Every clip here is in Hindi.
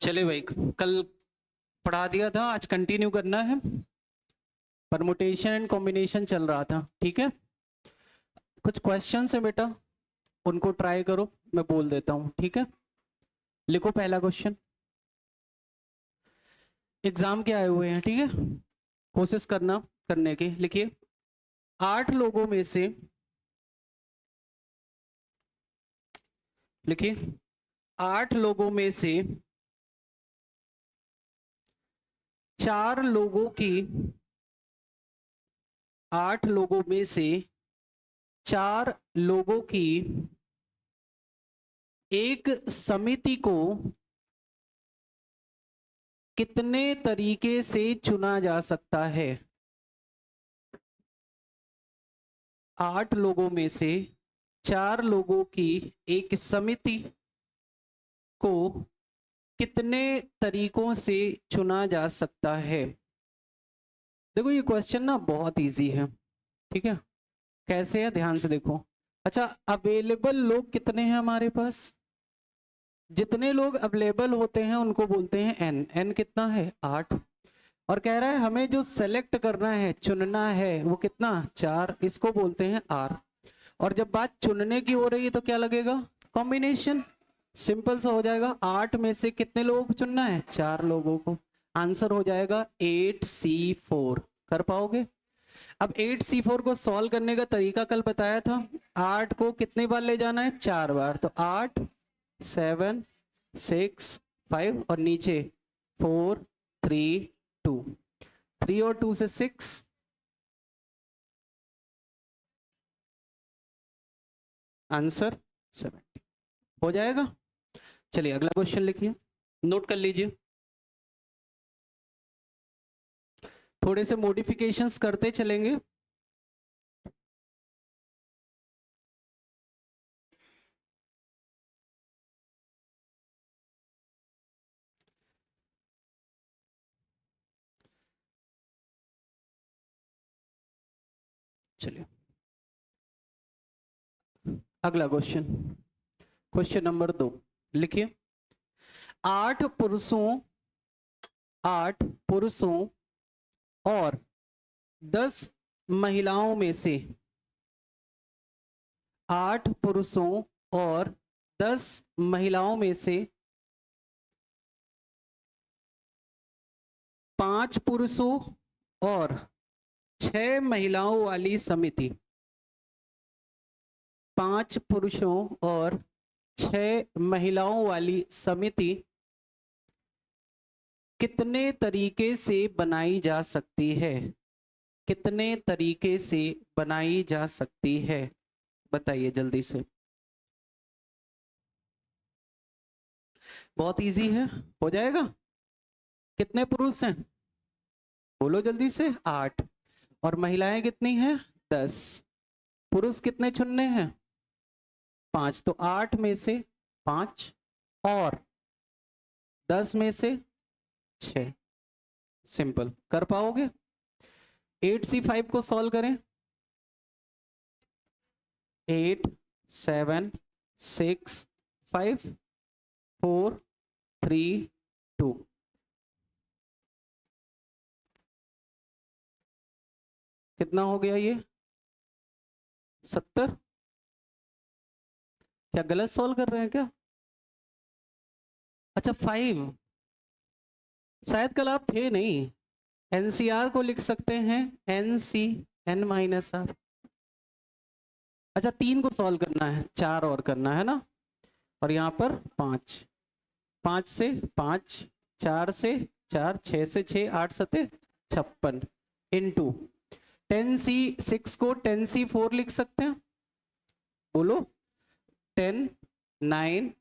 चले भाई, कल पढ़ा दिया था, आज कंटिन्यू करना है। परमुटेशन एंड कॉम्बिनेशन चल रहा था, ठीक है। कुछ क्वेश्चंस है बेटा, उनको ट्राई करो, मैं बोल देता हूँ, ठीक है। लिखो पहला क्वेश्चन। एग्जाम के आए हुए हैं, ठीक है, कोशिश करना करने की। लिखिए, 8 लोगों में से, लिखिए 8 लोगों में से 4 लोगों की, 8 लोगों में से 4 लोगों की एक समिति को कितने तरीके से चुना जा सकता है? 8 लोगों में से 4 लोगों की एक समिति को कितने तरीकों से चुना जा सकता है? देखो ये क्वेश्चन ना बहुत इजी है, ठीक है। कैसे है, ध्यान से देखो। अच्छा, अवेलेबल लोग कितने हैं हमारे पास? जितने लोग अवेलेबल होते हैं उनको बोलते हैं एन। एन कितना है? 8। और कह रहा है हमें जो सेलेक्ट करना है, चुनना है, वो कितना? 4। इसको बोलते हैं आर। और जब बात चुनने की हो रही है तो क्या लगेगा? कॉम्बिनेशन। सिंपल सा हो जाएगा, 8 में से कितने लोगों को चुनना है? 4 लोगों को। आंसर हो जाएगा 8C4। कर पाओगे? अब 8C4 को सॉल्व करने का तरीका कल बताया था। 8 को कितनी बार ले जाना है? 4 बार। तो 8 7 6 5 और नीचे 4 3 2। 3 और 2 से 6, आंसर 70 हो जाएगा। चलिए अगला क्वेश्चन लिखिए, नोट कर लीजिए। थोड़े से मॉडिफिकेशंस करते चलेंगे। चलिए अगला क्वेश्चन, क्वेश्चन नंबर 2 लिखिए। 8 पुरुषों 8 पुरुषों और 10 महिलाओं में से, 8 पुरुषों और 10 महिलाओं में से 5 पुरुषों और 6 महिलाओं वाली समिति, 5 पुरुषों और 6 महिलाओं वाली समिति कितने तरीके से बनाई जा सकती है? कितने तरीके से बनाई जा सकती है? बताइए जल्दी से। बहुत इजी है, हो जाएगा। कितने पुरुष हैं? बोलो जल्दी से। 8। और महिलाएं कितनी हैं? 10। पुरुष कितने चुनने हैं? 5। तो 8 में से 5 और 10 में से 6। सिंपल। कर पाओगे? 8C5 को सॉल्व करें। 8 7 6 5 4 3 2। कितना हो गया ये? 70। क्या गलत सॉल्व कर रहे हैं क्या? अच्छा 5, शायद कल आप थे नहीं। एनसीआर को लिख सकते हैं एनसी N-R। अच्छा 3 को सॉल्व करना है, 4 और करना है ना। और यहाँ पर 5, 5 से 5, 4 से 4, 6 से 6, 8 सते 56 इंटू 10C6 को 10C4 लिख सकते हैं। बोलो 10 9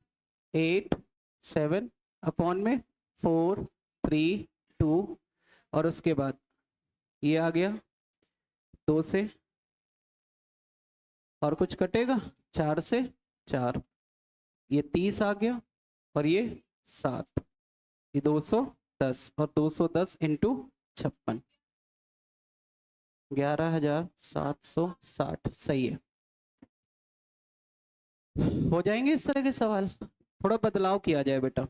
8 7 अपॉन में 4 3 2 और उसके बाद ये आ गया 2 से, और कुछ कटेगा 4 से 4, ये 30 आ गया और ये 7, ये 210 और 210 इंटू 56, 11,760। सही है। हो जाएंगे इस तरह के सवाल, थोड़ा बदलाव किया जाए बेटा।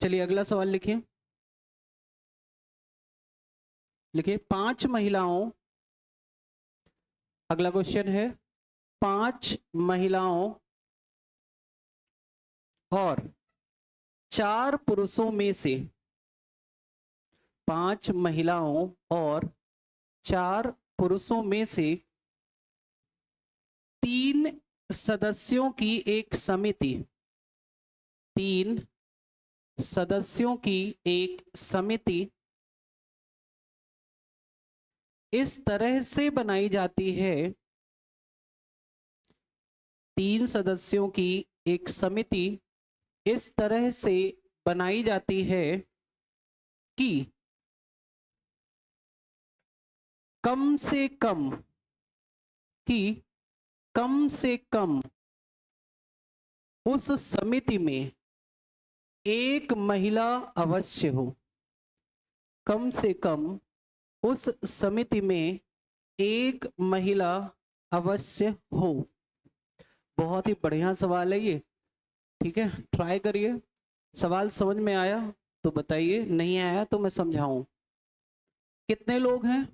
चलिए अगला सवाल लिखिए। लिखिए 5 महिलाओं, अगला क्वेश्चन है 5 महिलाओं और 4 पुरुषों में से, 5 महिलाओं और 4 पुरुषों में से 3 सदस्यों की एक समिति, 3 सदस्यों की एक समिति इस तरह से बनाई जाती है, 3 सदस्यों की एक समिति इस तरह से बनाई जाती है कि कम से कम, कि कम से कम उस समिति में एक महिला अवश्य हो, कम से कम उस समिति में एक महिला अवश्य हो। बहुत ही बढ़िया सवाल है ये, ठीक है, ट्राई करिए। सवाल समझ में आया तो बताइए, नहीं आया तो मैं समझाऊं। कितने लोग हैं?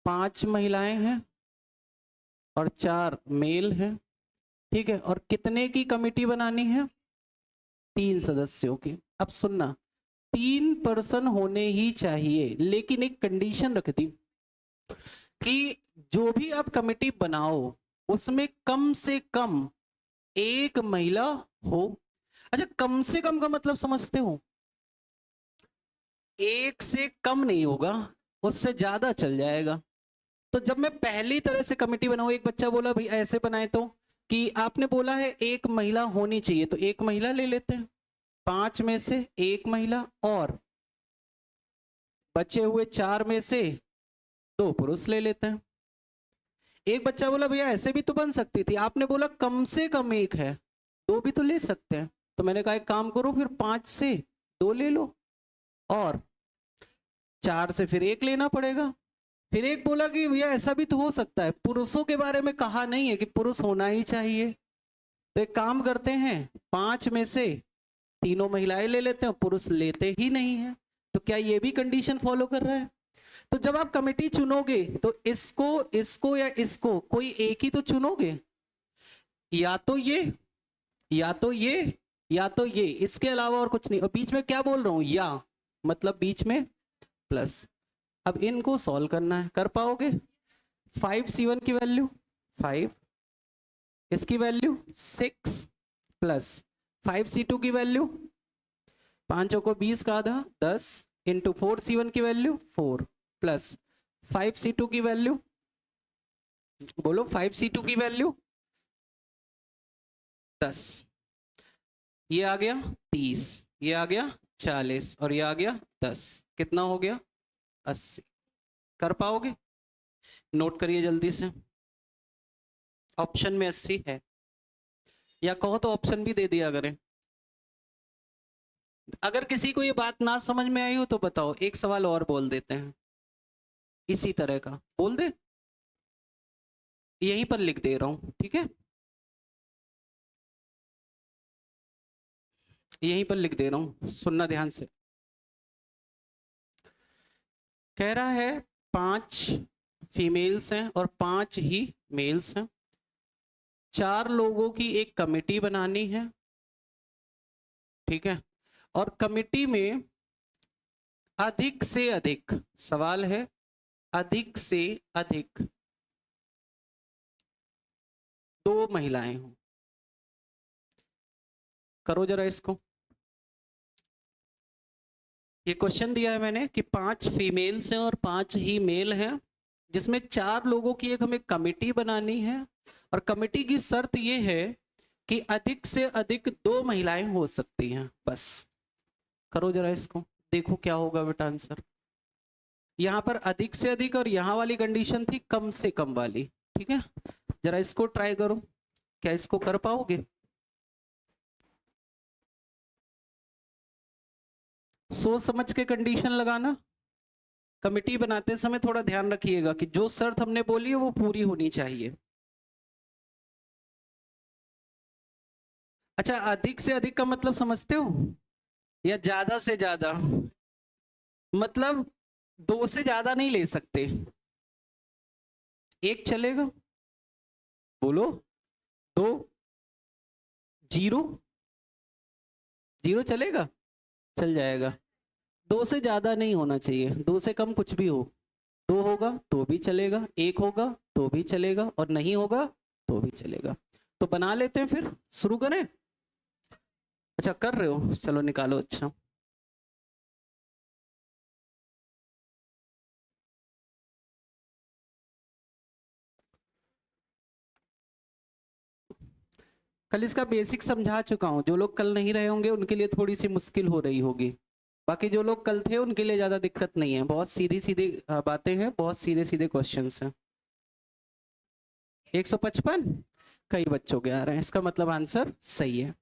5 महिलाएं हैं और 4 मेल हैं, ठीक है। और कितने की कमेटी बनानी है? 3 सदस्यों की। अब सुनना, 3 पर्सन होने ही चाहिए, लेकिन एक कंडीशन रख दी कि जो भी आप कमेटी बनाओ उसमें कम से कम एक महिला हो। अच्छा, कम से कम का मतलब समझते हो? एक से कम नहीं होगा, उससे ज्यादा चल जाएगा। तो जब मैं पहली तरह से कमेटी बनाऊं, एक बच्चा बोला भाई ऐसे बनाए, तो कि आपने बोला है एक महिला होनी चाहिए, तो एक महिला ले लेते हैं, 5 में से एक महिला, और बचे हुए 4 में से 2 पुरुष ले लेते हैं। एक बच्चा बोला भैया ऐसे भी तो बन सकती थी, आपने बोला कम से कम एक है, 2 भी तो ले सकते हैं। तो मैंने कहा एक काम करो, फिर 5 से 2 ले लो और 4 से फिर 1 लेना पड़ेगा। फिर एक बोला कि भैया ऐसा भी तो हो सकता है, पुरुषों के बारे में कहा नहीं है कि पुरुष होना ही चाहिए, तो एक काम करते हैं 5 में से तीनों महिलाएं ले लेते हैं, पुरुष लेते ही नहीं है। तो क्या ये भी कंडीशन फॉलो कर रहा है? तो जब आप कमेटी चुनोगे तो इसको, इसको या इसको, कोई एक ही तो चुनोगे, या तो ये, या तो ये, या तो ये, इसके अलावा और कुछ नहीं। और बीच में क्या बोल रहा हूं? या, मतलब बीच में प्लस। अब इनको सॉल्व करना है, कर पाओगे? 5C1 की वैल्यू 5, इसकी वैल्यू 6 प्लस 5C2 की वैल्यू 5 को 20 का आधा 10 इंटू 4C1 की वैल्यू 4 प्लस 5C2 की वैल्यू, बोलो 5C2 की वैल्यू 10, ये आ गया 30, ये आ गया 40 और ये आ गया 10, कितना हो गया? 80। कर पाओगे? नोट करिए जल्दी से, ऑप्शन में 80 है, या कहो तो ऑप्शन भी दे दिया करें। अगर किसी को ये बात ना समझ में आई हो तो बताओ, एक सवाल और बोल देते हैं इसी तरह का, बोल दे, यहीं पर लिख दे रहा हूं, ठीक है, यहीं पर लिख दे रहा हूं, सुनना ध्यान से। कह रहा है 5 फीमेल्स हैं और 5 ही मेल्स हैं, 4 लोगों की एक कमेटी बनानी है, ठीक है, और कमेटी में अधिक से अधिक, सवाल है अधिक से अधिक 2 महिलाएं हों। करो जरा इसको, ये क्वेश्चन दिया है मैंने कि 5 फीमेल्स हैं और 5 ही मेल हैं, जिसमें 4 लोगों की एक हमें कमेटी बनानी है, और कमेटी की शर्त ये है कि अधिक से अधिक 2 महिलाएं हो सकती हैं, बस। करो जरा इसको, देखो क्या होगा बेटा आंसर। यहां पर अधिक से अधिक और यहां वाली कंडीशन थी कम से कम वाली, ठीक है। जरा इसको ट्राई करो, क्या इसको कर पाओगे? सोच समझ के कंडीशन लगाना, कमेटी बनाते समय थोड़ा ध्यान रखिएगा कि जो शर्त हमने बोली है वो पूरी होनी चाहिए। अच्छा, अधिक से अधिक का मतलब समझते हो? या ज्यादा से ज्यादा, मतलब दो से ज्यादा नहीं ले सकते, एक चलेगा, बोलो, दो, जीरो, जीरो चलेगा, चल जाएगा। दो से ज्यादा नहीं होना चाहिए, दो से कम कुछ भी हो, दो होगा तो भी चलेगा, एक होगा तो भी चलेगा, और नहीं होगा तो भी चलेगा। तो बना लेते हैं, फिर शुरू करें। अच्छा कर रहे हो, चलो निकालो। अच्छा कल इसका बेसिक समझा चुका हूँ, जो लोग कल नहीं रहे होंगे उनके लिए थोड़ी सी मुश्किल हो रही होगी, बाकी जो लोग कल थे उनके लिए ज्यादा दिक्कत नहीं है, बहुत सीधी सीधी बातें हैं, बहुत सीधे सीधे क्वेश्चंस हैं। 155 कई बच्चों के आ रहे हैं, इसका मतलब आंसर सही है।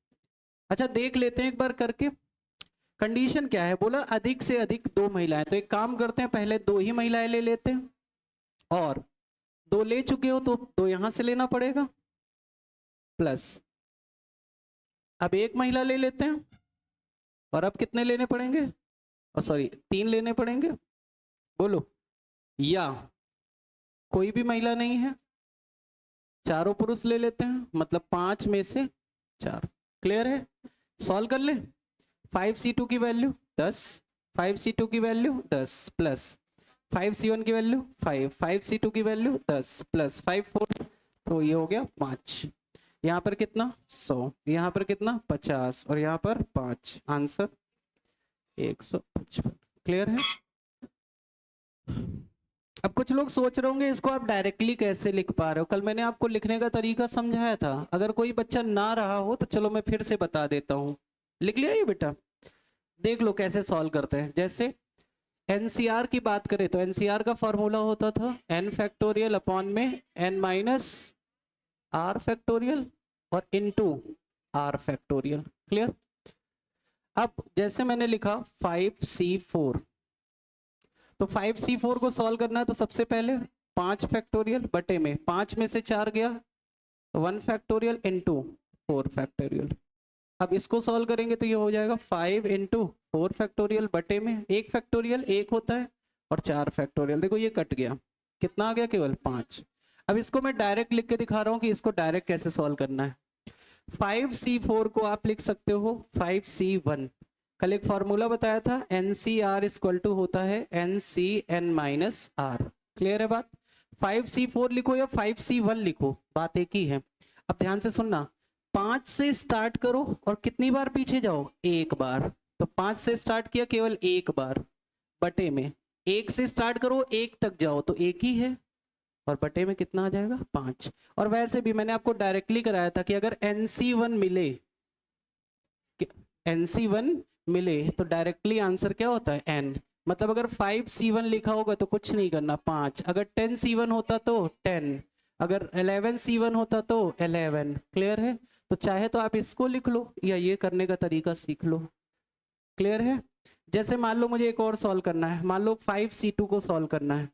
अच्छा देख लेते हैं एक बार करके। कंडीशन क्या है, बोला अधिक से अधिक दो महिलाएं, तो एक काम करते हैं, पहले दो ही महिलाएं ले लेते हैं, और दो ले चुके हो तो दो यहां से लेना पड़ेगा, प्लस अब एक महिला ले लेते हैं, और अब कितने लेने पड़ेंगे, और सॉरी तीन लेने पड़ेंगे, बोलो, या कोई भी महिला नहीं है, चारों पुरुष ले लेते हैं, मतलब पांच में से चार। क्लियर है, सॉल्व कर ले। 5c2 की वैल्यू 10, 5c2 की वैल्यू 10 प्लस 5c1 की वैल्यू 5, 5c2 की वैल्यू 10 प्लस 5 4, तो ये हो गया 5। यहाँ पर कितना 100, यहाँ पर कितना 50, और यहाँ पर 5, आंसर 155। क्लियर है। अब कुछ लोग सोच रहे होंगे इसको आप डायरेक्टली कैसे लिख पा रहे हो, कल मैंने आपको लिखने का तरीका समझाया था, अगर कोई बच्चा ना रहा हो तो चलो मैं फिर से बता देता हूँ। लिख लिया ये बेटा, देख लो कैसे सॉल्व करते हैं। जैसे एनसीआर की बात करें तो एनसीआर का फॉर्मूला होता था n फैक्टोरियल अपॉन में n माइनस आर फैक्टोरियल और इनटू आर फैक्टोरियल। क्लियर। अब जैसे मैंने लिखा 5c4, तो 5c4 को सॉल्व करना है तो सबसे पहले 5 फैक्टोरियल बटे में 5 में से 4 गया 1 फैक्टोरियल इनटू 4 फैक्टोरियल। अब इसको सॉल्व करेंगे तो ये हो जाएगा 5 इंटू 4 फैक्टोरियल बटे में 1 फैक्टोरियल 1 होता है, और 4 फैक्टोरियल, देखो ये कट गया, कितना आ गया केवल 5। अब इसको मैं डायरेक्ट लिख के दिखा रहा हूँ कि इसको डायरेक्ट कैसे सॉल्व करना है। 5c4 को आप लिख सकते हो 5c1। कल एक फॉर्मूला बताया था NCR इक्वल टू होता है NCN माइनस आर। क्लियर है बात। 5c4 लिखो या 5c1 लिखो, बात एक ही है। अब ध्यान से सुनना, 5 से स्टार्ट करो और कितनी बार पीछे जाओ, एक बार, तो 5 से स्टार्ट किया केवल एक बार, बटे में 1 से स्टार्ट करो 1 तक जाओ तो एक ही है, और बटे में कितना आ जाएगा 5। और वैसे भी मैंने आपको डायरेक्टली कराया था कि अगर NC1 मिले, NC1 मिले तो डायरेक्टली आंसर क्या होता है n, मतलब अगर 5c1 लिखा होगा तो कुछ नहीं करना 5, अगर 10c1 होता तो 10, अगर 11c1 होता तो 11। क्लियर है। तो चाहे तो आप इसको लिख लो या ये करने का तरीका सीख लो। क्लियर है। जैसे मान लो मुझे एक और सॉल्व करना है, मान लो 5c2 को सॉल्व करना है,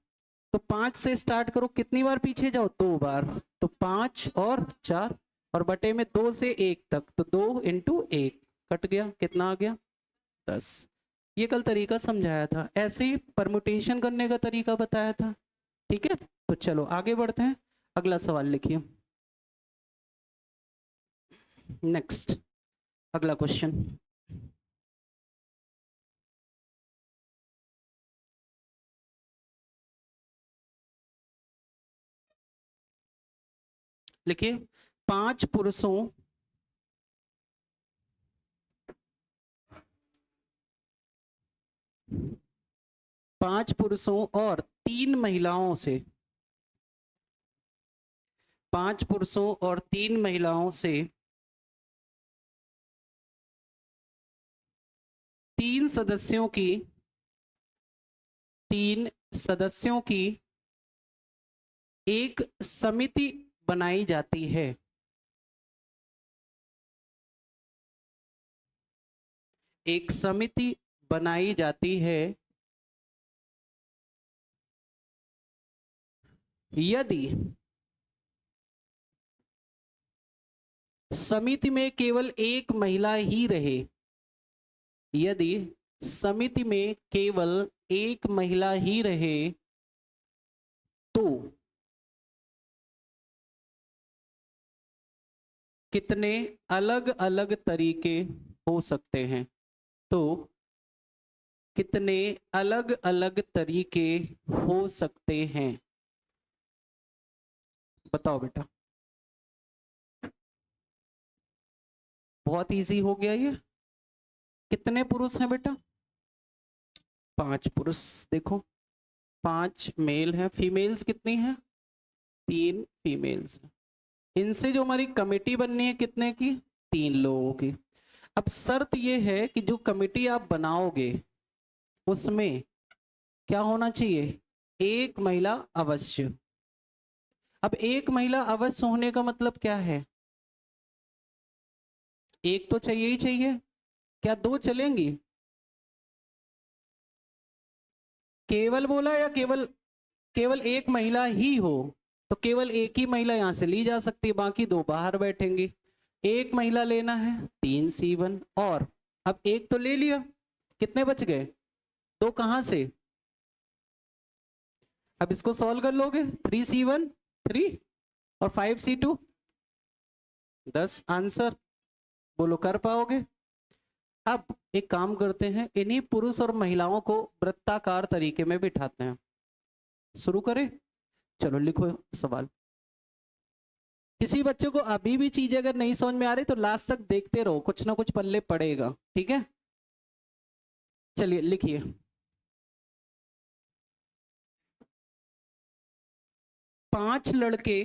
तो 5 से स्टार्ट करो, कितनी बार पीछे जाओ, 2 बार, तो 5 और 4, और बटे में 2 से 1 तक, तो 2 इंटू 1, कट गया, कितना आ गया 10। ये कल तरीका समझाया था, ऐसे ही परमुटेशन करने का तरीका बताया था। ठीक है, तो चलो आगे बढ़ते हैं, अगला सवाल लिखिए। नेक्स्ट, अगला क्वेश्चन लिखिए। पांच पुरुषों पांच पुरुषों और तीन महिलाओं से, पांच पुरुषों और तीन महिलाओं से तीन सदस्यों की तीन सदस्यों की एक समिति बनाई जाती है। एक समिति बनाई जाती है यदि समिति में केवल एक महिला ही रहे, यदि समिति में केवल एक महिला ही रहे तो कितने अलग अलग तरीके हो सकते हैं? तो कितने अलग अलग तरीके हो सकते हैं? बताओ बेटा। बहुत इजी हो गया ये। कितने पुरुष हैं बेटा? 5 पुरुष। देखो 5 मेल हैं, फीमेल्स कितनी हैं? 3 फीमेल्स। इनसे जो हमारी कमेटी बननी है कितने की? 3 लोगों की। अब शर्त ये है कि जो कमेटी आप बनाओगे उसमें क्या होना चाहिए? एक महिला अवश्य। अब एक महिला अवश्य होने का मतलब क्या है? एक तो चाहिए ही चाहिए। क्या 2 चलेंगी? केवल बोला या केवल केवल एक महिला ही हो? तो केवल एक ही महिला यहां से ली जा सकती है, बाकी 2 बाहर बैठेंगी। एक महिला लेना है 3C1, और अब एक तो ले लिया, कितने बच गए? 2 कहां से? अब इसको सॉल्व कर लोगे। 3C1 3 और 5C2 10। आंसर बोलो, कर पाओगे? अब एक काम करते हैं, इन्हीं पुरुष और महिलाओं को वृत्ताकार तरीके में बिठाते हैं। शुरू करें? चलो लिखो सवाल। किसी बच्चे को अभी भी चीजें अगर नहीं समझ में आ रही तो लास्ट तक देखते रहो, कुछ ना कुछ पल्ले पड़ेगा, ठीक है? चलिए लिखिए। पांच लड़के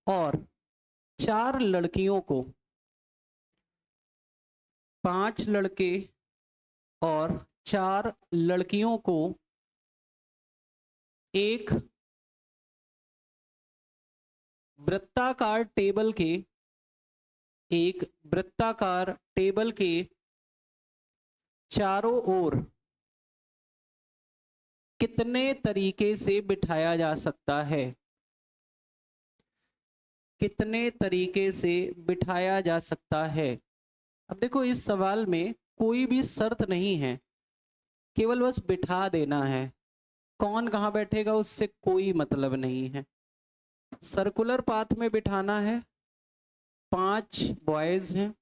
और 4 लड़कियों को, 5 लड़के और 4 लड़कियों को एक वृत्ताकार टेबल के, एक वृत्ताकार टेबल के चारों ओर कितने तरीके से बिठाया जा सकता है? कितने तरीके से बिठाया जा सकता है? अब देखो इस सवाल में कोई भी शर्त नहीं है, केवल बस बिठा देना है। कौन कहां बैठेगा उससे कोई मतलब नहीं है। सर्कुलर पाथ में बिठाना है। 5 बॉयज हैं,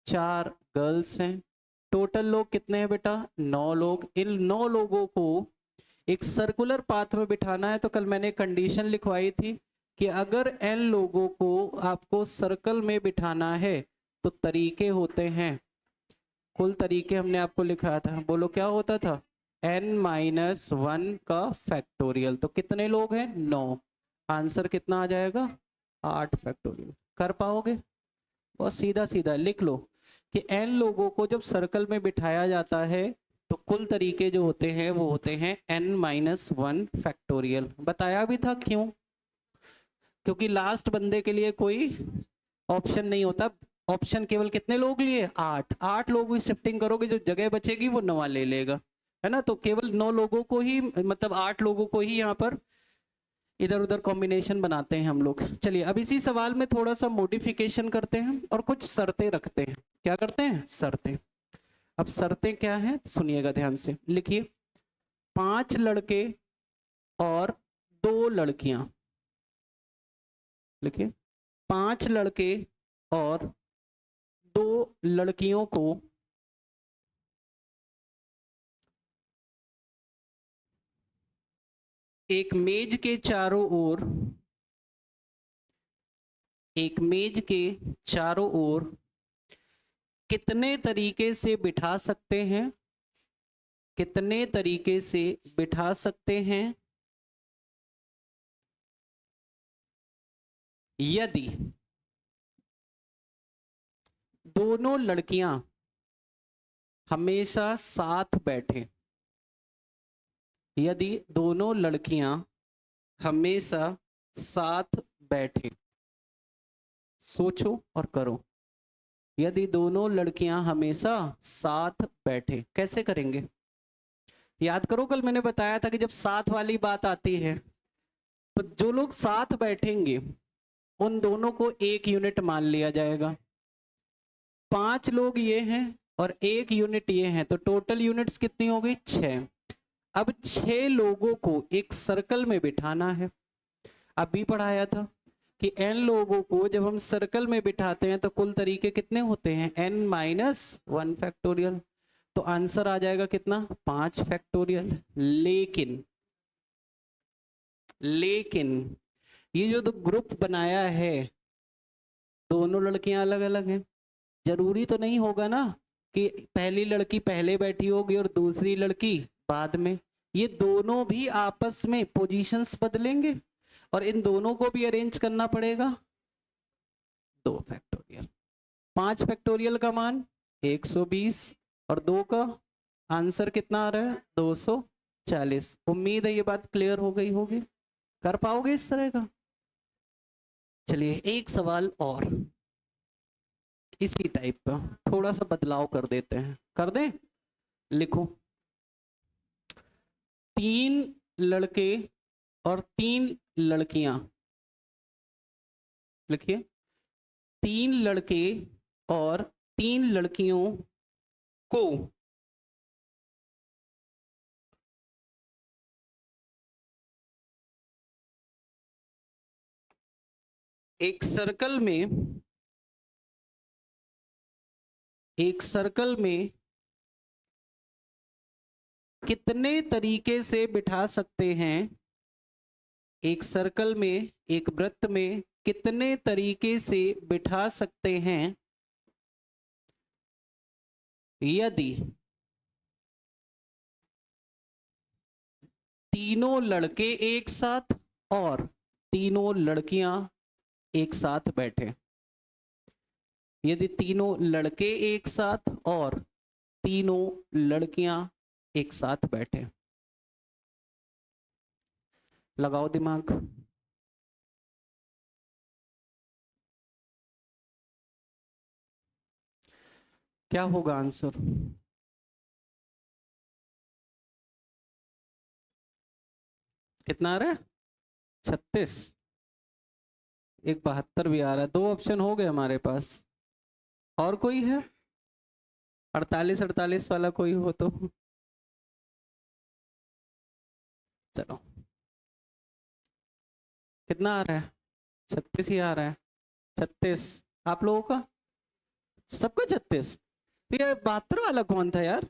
4 गर्ल्स हैं। टोटल लोग कितने हैं बेटा? 9 लोग। इन 9 लोगों को एक सर्कुलर पाथ में बिठाना है। तो कल मैंने कंडीशन लिखवाई थी कि अगर n लोगों को आपको सर्कल में बिठाना है तो तरीके होते हैं, कुल तरीके हमने आपको लिखा था। बोलो क्या होता था? n-1 का फैक्टोरियल। तो कितने लोग हैं? 9। आंसर कितना आ जाएगा? 8 फैक्टोरियल। कर पाओगे? बहुत सीधा सीधा लिख लो कि n लोगों को जब सर्कल में बिठाया जाता है तो कुल तरीके जो होते हैं वो होते हैं n-1 फैक्टोरियल। बताया भी था क्यों? क्योंकि लास्ट बंदे के लिए कोई ऑप्शन नहीं होता। ऑप्शन केवल कितने लोग लिए? 8। 8 लोगों की शिफ्टिंग करोगे, जो जगह बचेगी वो 9 ले लेगा, है ना? तो केवल 9 लोगों को ही, मतलब 8 लोगों को ही यहाँ पर इधर उधर कॉम्बिनेशन बनाते हैं हम लोग। चलिए अब इसी सवाल में थोड़ा सा मॉडिफिकेशन करते हैं और कुछ शर्तें रखते हैं। क्या करते हैं? शर्तें। अब शर्तें क्या हैं सुनिएगा ध्यान से। लिखिए 5 लड़के और 2 लड़कियां। लिखिए 5 लड़के और 2 लड़कियों को एक मेज के चारों ओर, एक मेज के चारों ओर कितने तरीके से बिठा सकते हैं? कितने तरीके से बिठा सकते हैं यदि दोनों लड़कियां हमेशा साथ बैठे? यदि दोनों लड़कियां हमेशा साथ बैठे। सोचो और करो। यदि दोनों लड़कियां हमेशा साथ बैठे, कैसे करेंगे? याद करो कल मैंने बताया था कि जब साथ वाली बात आती है तो जो लोग साथ बैठेंगे उन दोनों को एक यूनिट मान लिया जाएगा। 5 लोग ये हैं और 1 यूनिट ये है, तो टोटल यूनिट्स कितनी हो गई? 6। अब 6 लोगों को एक सर्कल में बिठाना है। अभी पढ़ाया था कि n लोगों को जब हम सर्कल में बिठाते हैं तो कुल तरीके कितने होते हैं? n-1 factorial. तो आंसर आ जाएगा कितना? 5 फैक्टोरियल। लेकिन ये जो ग्रुप बनाया है, दोनों लड़कियां अलग अलग हैं। जरूरी तो नहीं होगा ना कि पहली लड़की पहले बैठी होगी और दूसरी लड़की बाद में। ये दोनों भी आपस में पोजीशंस बदलेंगे और इन दोनों को भी अरेंज करना पड़ेगा। 2 फैक्टोरियल। 5 फैक्टोरियल का मान 120 और 2 का आंसर कितना आ रहा है? 240। उम्मीद है ये बात क्लियर हो गई होगी। कर पाओगे इस तरह का? चलिए एक सवाल और इसी टाइप का, थोड़ा सा बदलाव कर देते हैं। कर दें? लिखो, 3 लड़के और 3 लड़कियां। लिखिए, 3 लड़के और 3 लड़कियों को एक सर्कल में कितने तरीके से बिठा सकते हैं? एक सर्कल में, एक वृत्त में कितने तरीके से बिठा सकते हैं यदि तीनों लड़के एक साथ और तीनों लड़कियां एक साथ बैठे? यदि तीनों लड़के एक साथ और तीनों लड़कियां एक साथ बैठे। लगाओ दिमाग। क्या होगा आंसर? कितना आ रहा है? 36। एक 72 भी आ रहा है। 2 ऑप्शन हो गए हमारे पास। और कोई है? 48 वाला कोई हो तो चलो। कितना आ रहा है? 36 ही आ रहा है। 36 आप लोगों का? सबका 36? तो ये 72 वाला कौन था यार?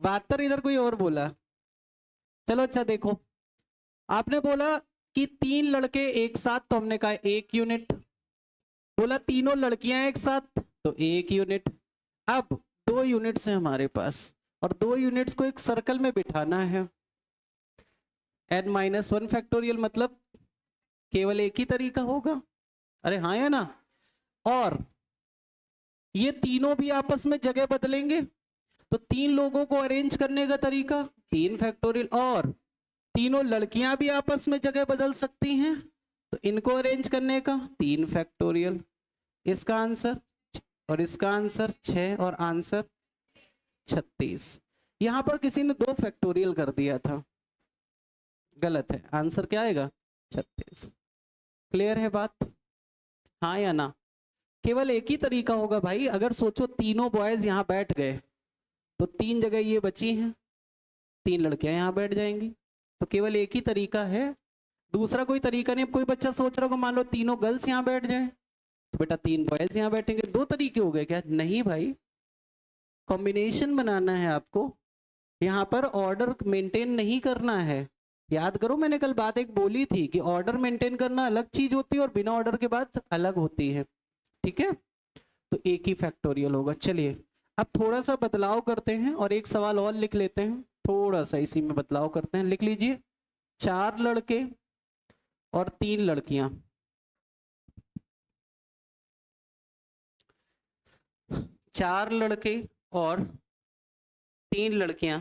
72 इधर कोई और बोला। चलो अच्छा देखो, आपने बोला कि 3 लड़के एक साथ, तो हमने कहा 1 यूनिट। बोला तीनों लड़कियां एक साथ, तो 1 यूनिट। अब 2 यूनिट्स हैं हमारे पास और 2 यूनिट्स को एक सर्कल में बिठाना है। n-1 फैक्टोरियल मतलब केवल एक ही तरीका होगा। अरे हाँ या ना? और ये तीनों भी आपस में जगह बदलेंगे, तो 3 लोगों को अरेंज करने का तरीका 3 फैक्टोरियल। और तीनों लड़कियां भी आपस में जगह बदल सकती हैं, तो इनको अरेंज करने का 3 फैक्टोरियल। इसका आंसर और इसका आंसर 6 और आंसर 36। यहां पर किसी ने 2 फैक्टोरियल कर दिया था, गलत है। आंसर क्या आएगा? 36। क्लियर है बात? हाँ या ना? केवल एक ही तरीका होगा भाई। अगर सोचो तीनों बॉयज यहाँ बैठ गए तो 3 जगह ये बची हैं, 3 लड़कियां यहाँ बैठ जाएंगी, तो केवल एक ही तरीका है। दूसरा कोई तरीका नहीं। अब कोई बच्चा सोच रहा होगा मान लो तीनों गर्ल्स यहाँ बैठ जाए, तो बेटा 3 बॉयज यहाँ बैठेंगे। 2 तरीके हो गए क्या? नहीं भाई, कॉम्बिनेशन बनाना है आपको। यहाँ पर ऑर्डर मेंटेन नहीं करना है। याद करो, मैंने कल बात एक बोली थी कि ऑर्डर मेंटेन करना अलग चीज होती है और बिना ऑर्डर के बाद अलग होती है। ठीक है, तो एक ही फैक्टोरियल होगा। चलिए अब थोड़ा सा बदलाव करते हैं और एक सवाल और लिख लेते हैं। थोड़ा सा इसी में बदलाव करते हैं। लिख लीजिए, 4 लड़के और 3 लड़कियां। 4 लड़के और 3 लड़कियां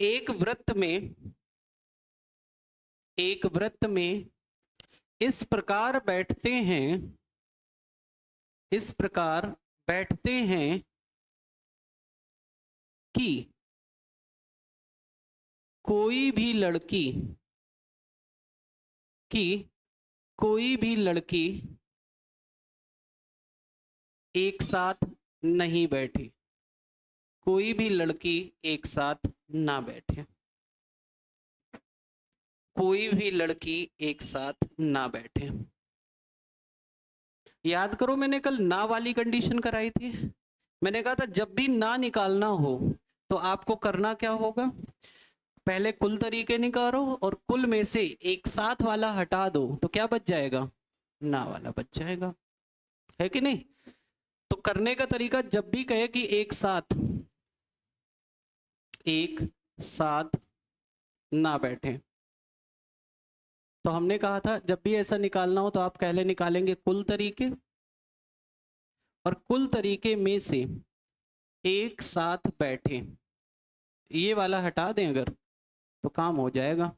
एक वृत्त में इस प्रकार बैठते हैं, इस प्रकार बैठते हैं कि कोई भी लड़की कि कोई भी लड़की एक साथ नहीं बैठी, कोई भी लड़की एक साथ ना बैठे, कोई भी लड़की एक साथ ना बैठे। याद करो, मैंने कल ना वाली कंडीशन कराई थी। मैंने कहा था जब भी ना निकालना हो तो आपको करना क्या होगा, पहले कुल तरीके निकालो और कुल में से एक साथ वाला हटा दो, तो क्या बच जाएगा, ना वाला बच जाएगा, है कि नहीं। तो करने का तरीका, जब भी कहे कि एक साथ, एक साथ ना बैठे, तो हमने कहा था जब भी ऐसा निकालना हो तो आप पहले निकालेंगे कुल तरीके, और कुल तरीके में से एक साथ बैठे, ये वाला हटा दें अगर, तो काम हो जाएगा।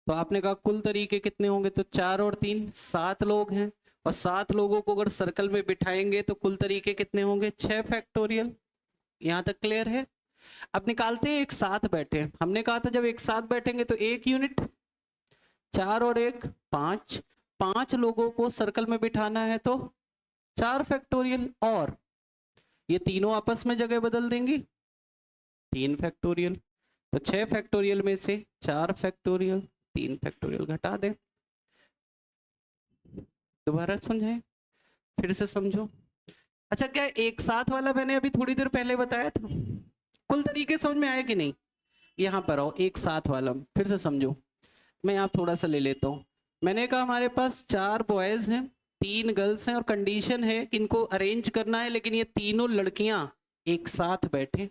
तो आपने कहा कुल तरीके कितने होंगे, तो 4 और 3 7 लोग हैं, और 7 लोगों को अगर सर्कल में बिठाएंगे तो कुल तरीके कितने होंगे, 6 फैक्टोरियल। यहां तक क्लियर है। अब निकालते हैं एक साथ बैठे। हमने कहा था जब एक साथ बैठेंगे तो 1 यूनिट, 4 और 1 5, 5 लोगों को सर्कल में बिठाना है तो 4 फैक्टोरियल, और ये तीनों आपस में जगह बदल देंगी, 3 फैक्टोरियल। तो 6 फैक्टोरियल में से 4 फैक्टोरियल, 3 फैक्टोरियल घटा दें। दोबारा समझाएं, फिर से समझो। अच्छा, क्या एक साथ वाला मैंने अभी थोड़ी देर पहले बताया था, कुल तरीके समझ में आया कि नहीं। यहां पर आओ, एक साथ वाला फिर से समझो। मैं यहाँ थोड़ा सा ले लेता हूँ। मैंने कहा हमारे पास 4 बॉयज हैं, 3 गर्ल्स हैं, और कंडीशन है कि इनको अरेंज करना है, लेकिन ये तीनों लड़कियां एक साथ बैठे।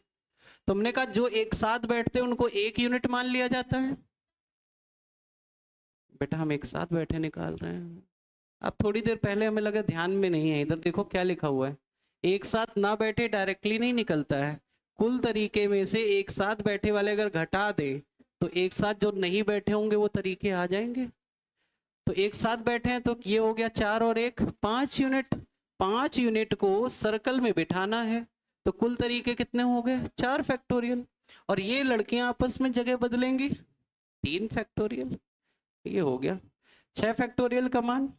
तो हमने कहा जो एक साथ बैठते हैं उनको 1 यूनिट मान लिया जाता है। बेटा हम एक साथ बैठे निकाल रहे हैं। अब थोड़ी देर पहले हमें लगा ध्यान में नहीं है, इधर देखो क्या लिखा हुआ है। एक साथ ना बैठे डायरेक्टली नहीं निकलता है, कुल तरीके में से एक साथ बैठे वाले अगर घटा दे तो एक साथ जो नहीं बैठे होंगे वो तरीके आ जाएंगे। तो एक साथ बैठे हैं तो ये हो गया 4 और 1 5 यूनिट, 5 यूनिट को सर्कल में बिठाना है, तो कुल तरीके कितने हो गए, 4 फैक्टोरियल। और ये लड़कियां आपस में जगह बदलेंगी, 3 फैक्टोरियल। ये हो गया 6 फैक्टोरियल का मान,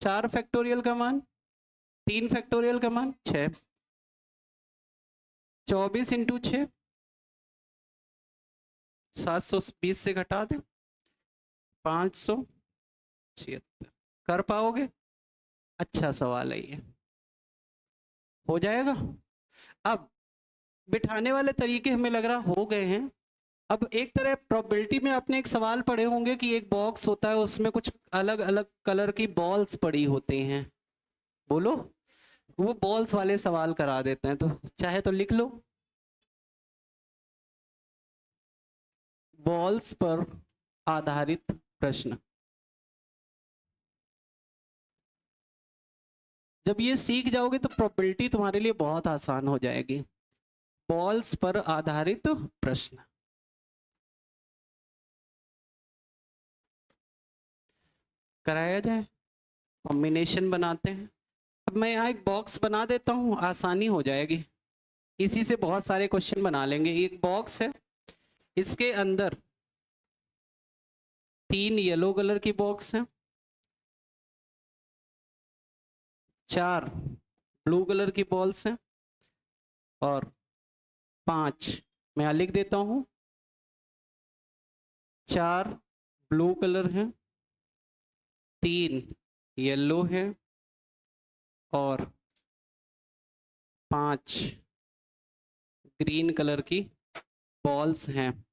4 फैक्टोरियल का मान, 3 फैक्टोरियल का मान 6, 24 इंटू 6 720 से घटा दे 576। कर पाओगे, अच्छा सवाल है ये, हो जाएगा। अब बिठाने वाले तरीके हमें लग रहा हो गए हैं। अब एक तरह प्रोबेबिलिटी में आपने एक सवाल पढ़े होंगे कि एक बॉक्स होता है, उसमें कुछ अलग अलग कलर की बॉल्स पड़ी होती हैं, बोलो। वो बॉल्स वाले सवाल करा देते हैं, तो चाहे तो लिख लो, बॉल्स पर आधारित प्रश्न। जब ये सीख जाओगे तो प्रोबेबिलिटी तुम्हारे लिए बहुत आसान हो जाएगी। बॉल्स पर आधारित प्रश्न कराया जाए, कॉम्बिनेशन बनाते हैं। अब मैं यहाँ एक बॉक्स बना देता हूँ, आसानी हो जाएगी, इसी से बहुत सारे क्वेश्चन बना लेंगे। एक बॉक्स है, इसके अंदर 3 येलो कलर की बॉक्स हैं, 4 ब्लू कलर की बॉल्स हैं, और 5, मैं यहाँ लिख देता हूँ, 4 ब्लू कलर हैं, 3 येलो है, और 5 ग्रीन कलर की बॉल्स हैं।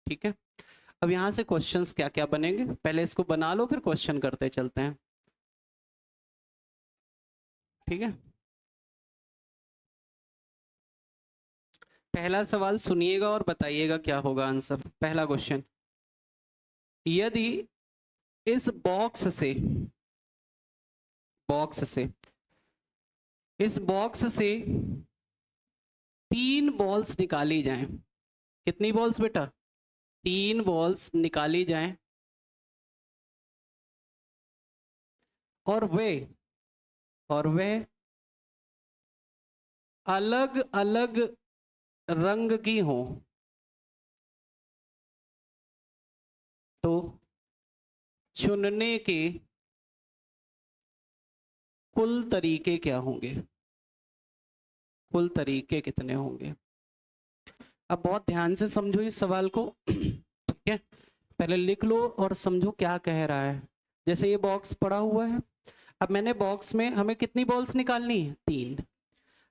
ठीक है, अब यहां से क्वेश्चंस क्या क्या बनेंगे, पहले इसको बना लो फिर क्वेश्चन करते चलते हैं। ठीक है, पहला सवाल सुनिएगा और बताइएगा क्या होगा आंसर। पहला क्वेश्चन, यदि इस बॉक्स से इस बॉक्स से 3 बॉल्स निकाली जाएं, कितनी बॉल्स बेटा, 3 बॉल्स निकाली जाएं, और वे अलग अलग रंग की हो, तो चुनने के कुल तरीके क्या होंगे, कुल तरीके कितने होंगे। अब बहुत ध्यान से समझो इस सवाल को, ठीक है। पहले लिख लो और समझो क्या कह रहा है। जैसे ये बॉक्स पड़ा हुआ है, अब मैंने बॉक्स में हमें कितनी बॉल्स निकालनी है, 3।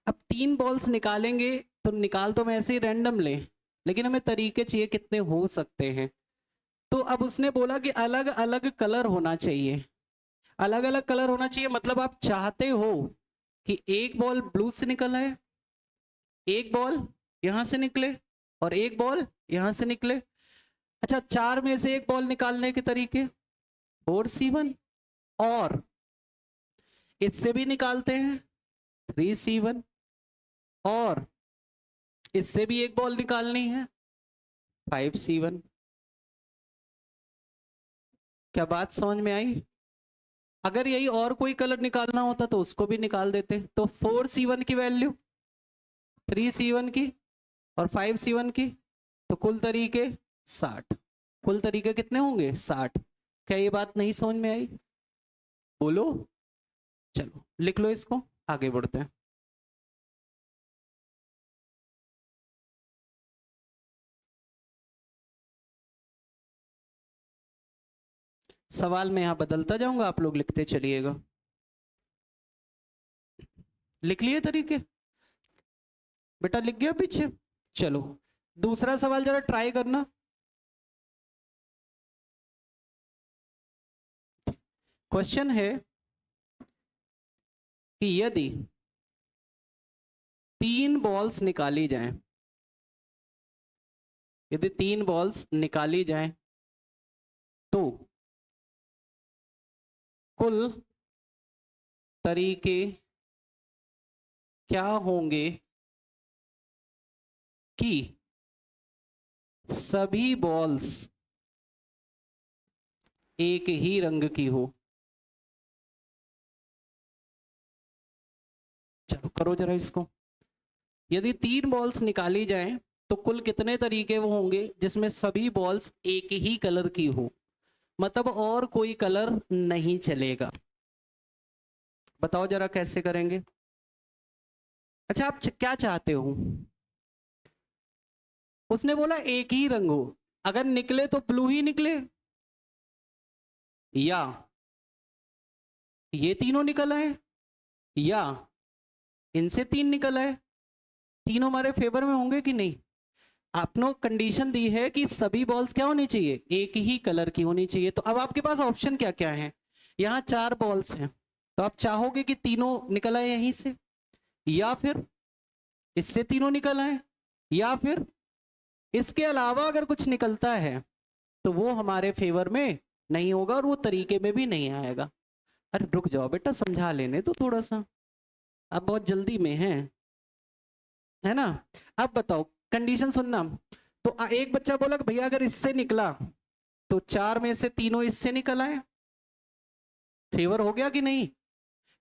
अब 3 बॉल्स निकालेंगे तो निकाल तो मैं ऐसे ही रैंडम ले, लेकिन हमें तरीके चाहिए कितने हो सकते हैं। तो अब उसने बोला कि अलग अलग कलर होना चाहिए, अलग अलग कलर होना चाहिए, मतलब आप चाहते हो कि एक बॉल ब्लू से निकल आए, एक बॉल यहां से निकले और एक बॉल यहां से निकले। अच्छा, 4 में से एक बॉल निकालने के तरीके 4C1, और इससे भी निकालते हैं 3C1, और इससे भी एक बॉल निकालनी है 5C1। क्या बात समझ में आई। अगर यही और कोई कलर निकालना होता तो उसको भी निकाल देते। तो 4C1 की वैल्यू, 3C1 की और 5C1 की, तो कुल तरीके 60। कुल तरीके कितने होंगे, 60। क्या ये बात नहीं समझ में आई, बोलो। चलो लिख लो इसको, आगे बढ़ते हैं। सवाल मैं यहां बदलता जाऊंगा, आप लोग लिखते चलिएगा। लिख लिए तरीके, बेटा लिख गया पीछे। चलो दूसरा सवाल जरा ट्राई करना। क्वेश्चन है कि यदि 3 बॉल्स निकाली जाएं, यदि 3 बॉल्स निकाली जाएं तो कुल तरीके क्या होंगे कि सभी बॉल्स एक ही रंग की हो। चलो करो जरा इसको। यदि 3 बॉल्स निकाली जाएं तो कुल कितने तरीके वो होंगे जिसमें सभी बॉल्स एक ही कलर की हो, मतलब और कोई कलर नहीं चलेगा। बताओ जरा कैसे करेंगे। अच्छा आप क्या चाहते हो, उसने बोला एक ही रंग हो, अगर निकले तो ब्लू ही निकले, या ये तीनों निकल आए, या इनसे 3 निकल आए। तीनों हमारे फेवर में होंगे कि नहीं। आपने कंडीशन दी है कि सभी बॉल्स क्या होनी चाहिए, एक ही कलर की होनी चाहिए। तो अब आपके पास ऑप्शन क्या क्या है, यहाँ 4 बॉल्स हैं, तो आप चाहोगे कि तीनों निकल आए यहीं से, या फिर इससे तीनों निकल आए, या फिर इसके अलावा अगर कुछ निकलता है तो वो हमारे फेवर में नहीं होगा और वो तरीके में भी नहीं आएगा। अरे रुक जाओ बेटा, समझा लेने तो थोड़ा सा, आप बहुत जल्दी में हैं, है ना। अब बताओ कंडीशन सुनना। तो एक बच्चा बोला कि भैया अगर इससे निकला तो 4 में से तीनों इससे निकल आए, फेवर हो गया कि नहीं।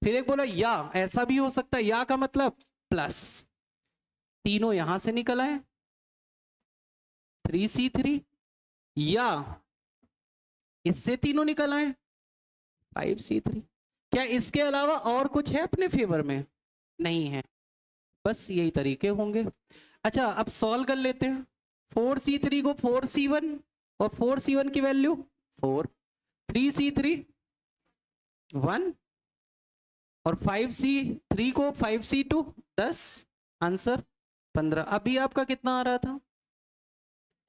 फिर एक बोला या ऐसा भी हो सकता है, या का मतलब प्लस, तीनों यहां से निकल आए 3C3, या इससे तीनों निकल आए 5C3। क्या इसके अलावा और कुछ है अपने फेवर में, नहीं है, बस यही तरीके होंगे। अच्छा अब सॉल्व कर लेते हैं। 4C3 को 4C1 और 4C1 की वैल्यू 4, 3C3 1 और 5C3 को 5C2 10, आंसर 15। अभी आपका कितना आ रहा था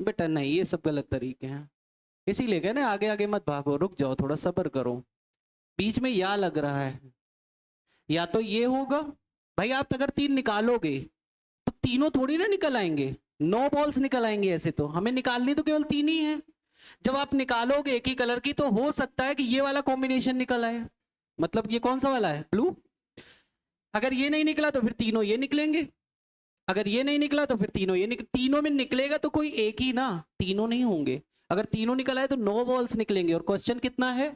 बेटा, नहीं ये सब गलत तरीके हैं, इसीलिए कह ना आगे आगे मत भागो, रुक जाओ थोड़ा सब्र करो। बीच में या लग रहा है, या तो ये होगा भाई, आप अगर 3 निकालोगे तो तीनों थोड़ी ना निकल आएंगे, 9 बॉल्स निकल आएंगे। ऐसे तो हमें निकालनी तो केवल 3 ही है। जब आप निकालोगे एक ही कलर की तो हो सकता है कि ये वाला कॉम्बिनेशन निकल आए, मतलब ये कौन सा वाला है, ब्लू। अगर ये नहीं निकला तो फिर तीनों ये निकलेंगे, अगर ये नहीं निकला तो फिर तीनों ये तीनों में निकलेगा तो कोई एक ही ना, तीनों नहीं होंगे। अगर तीनों निकल आए तो 9 बॉल्स निकलेंगे, और क्वेश्चन कितना है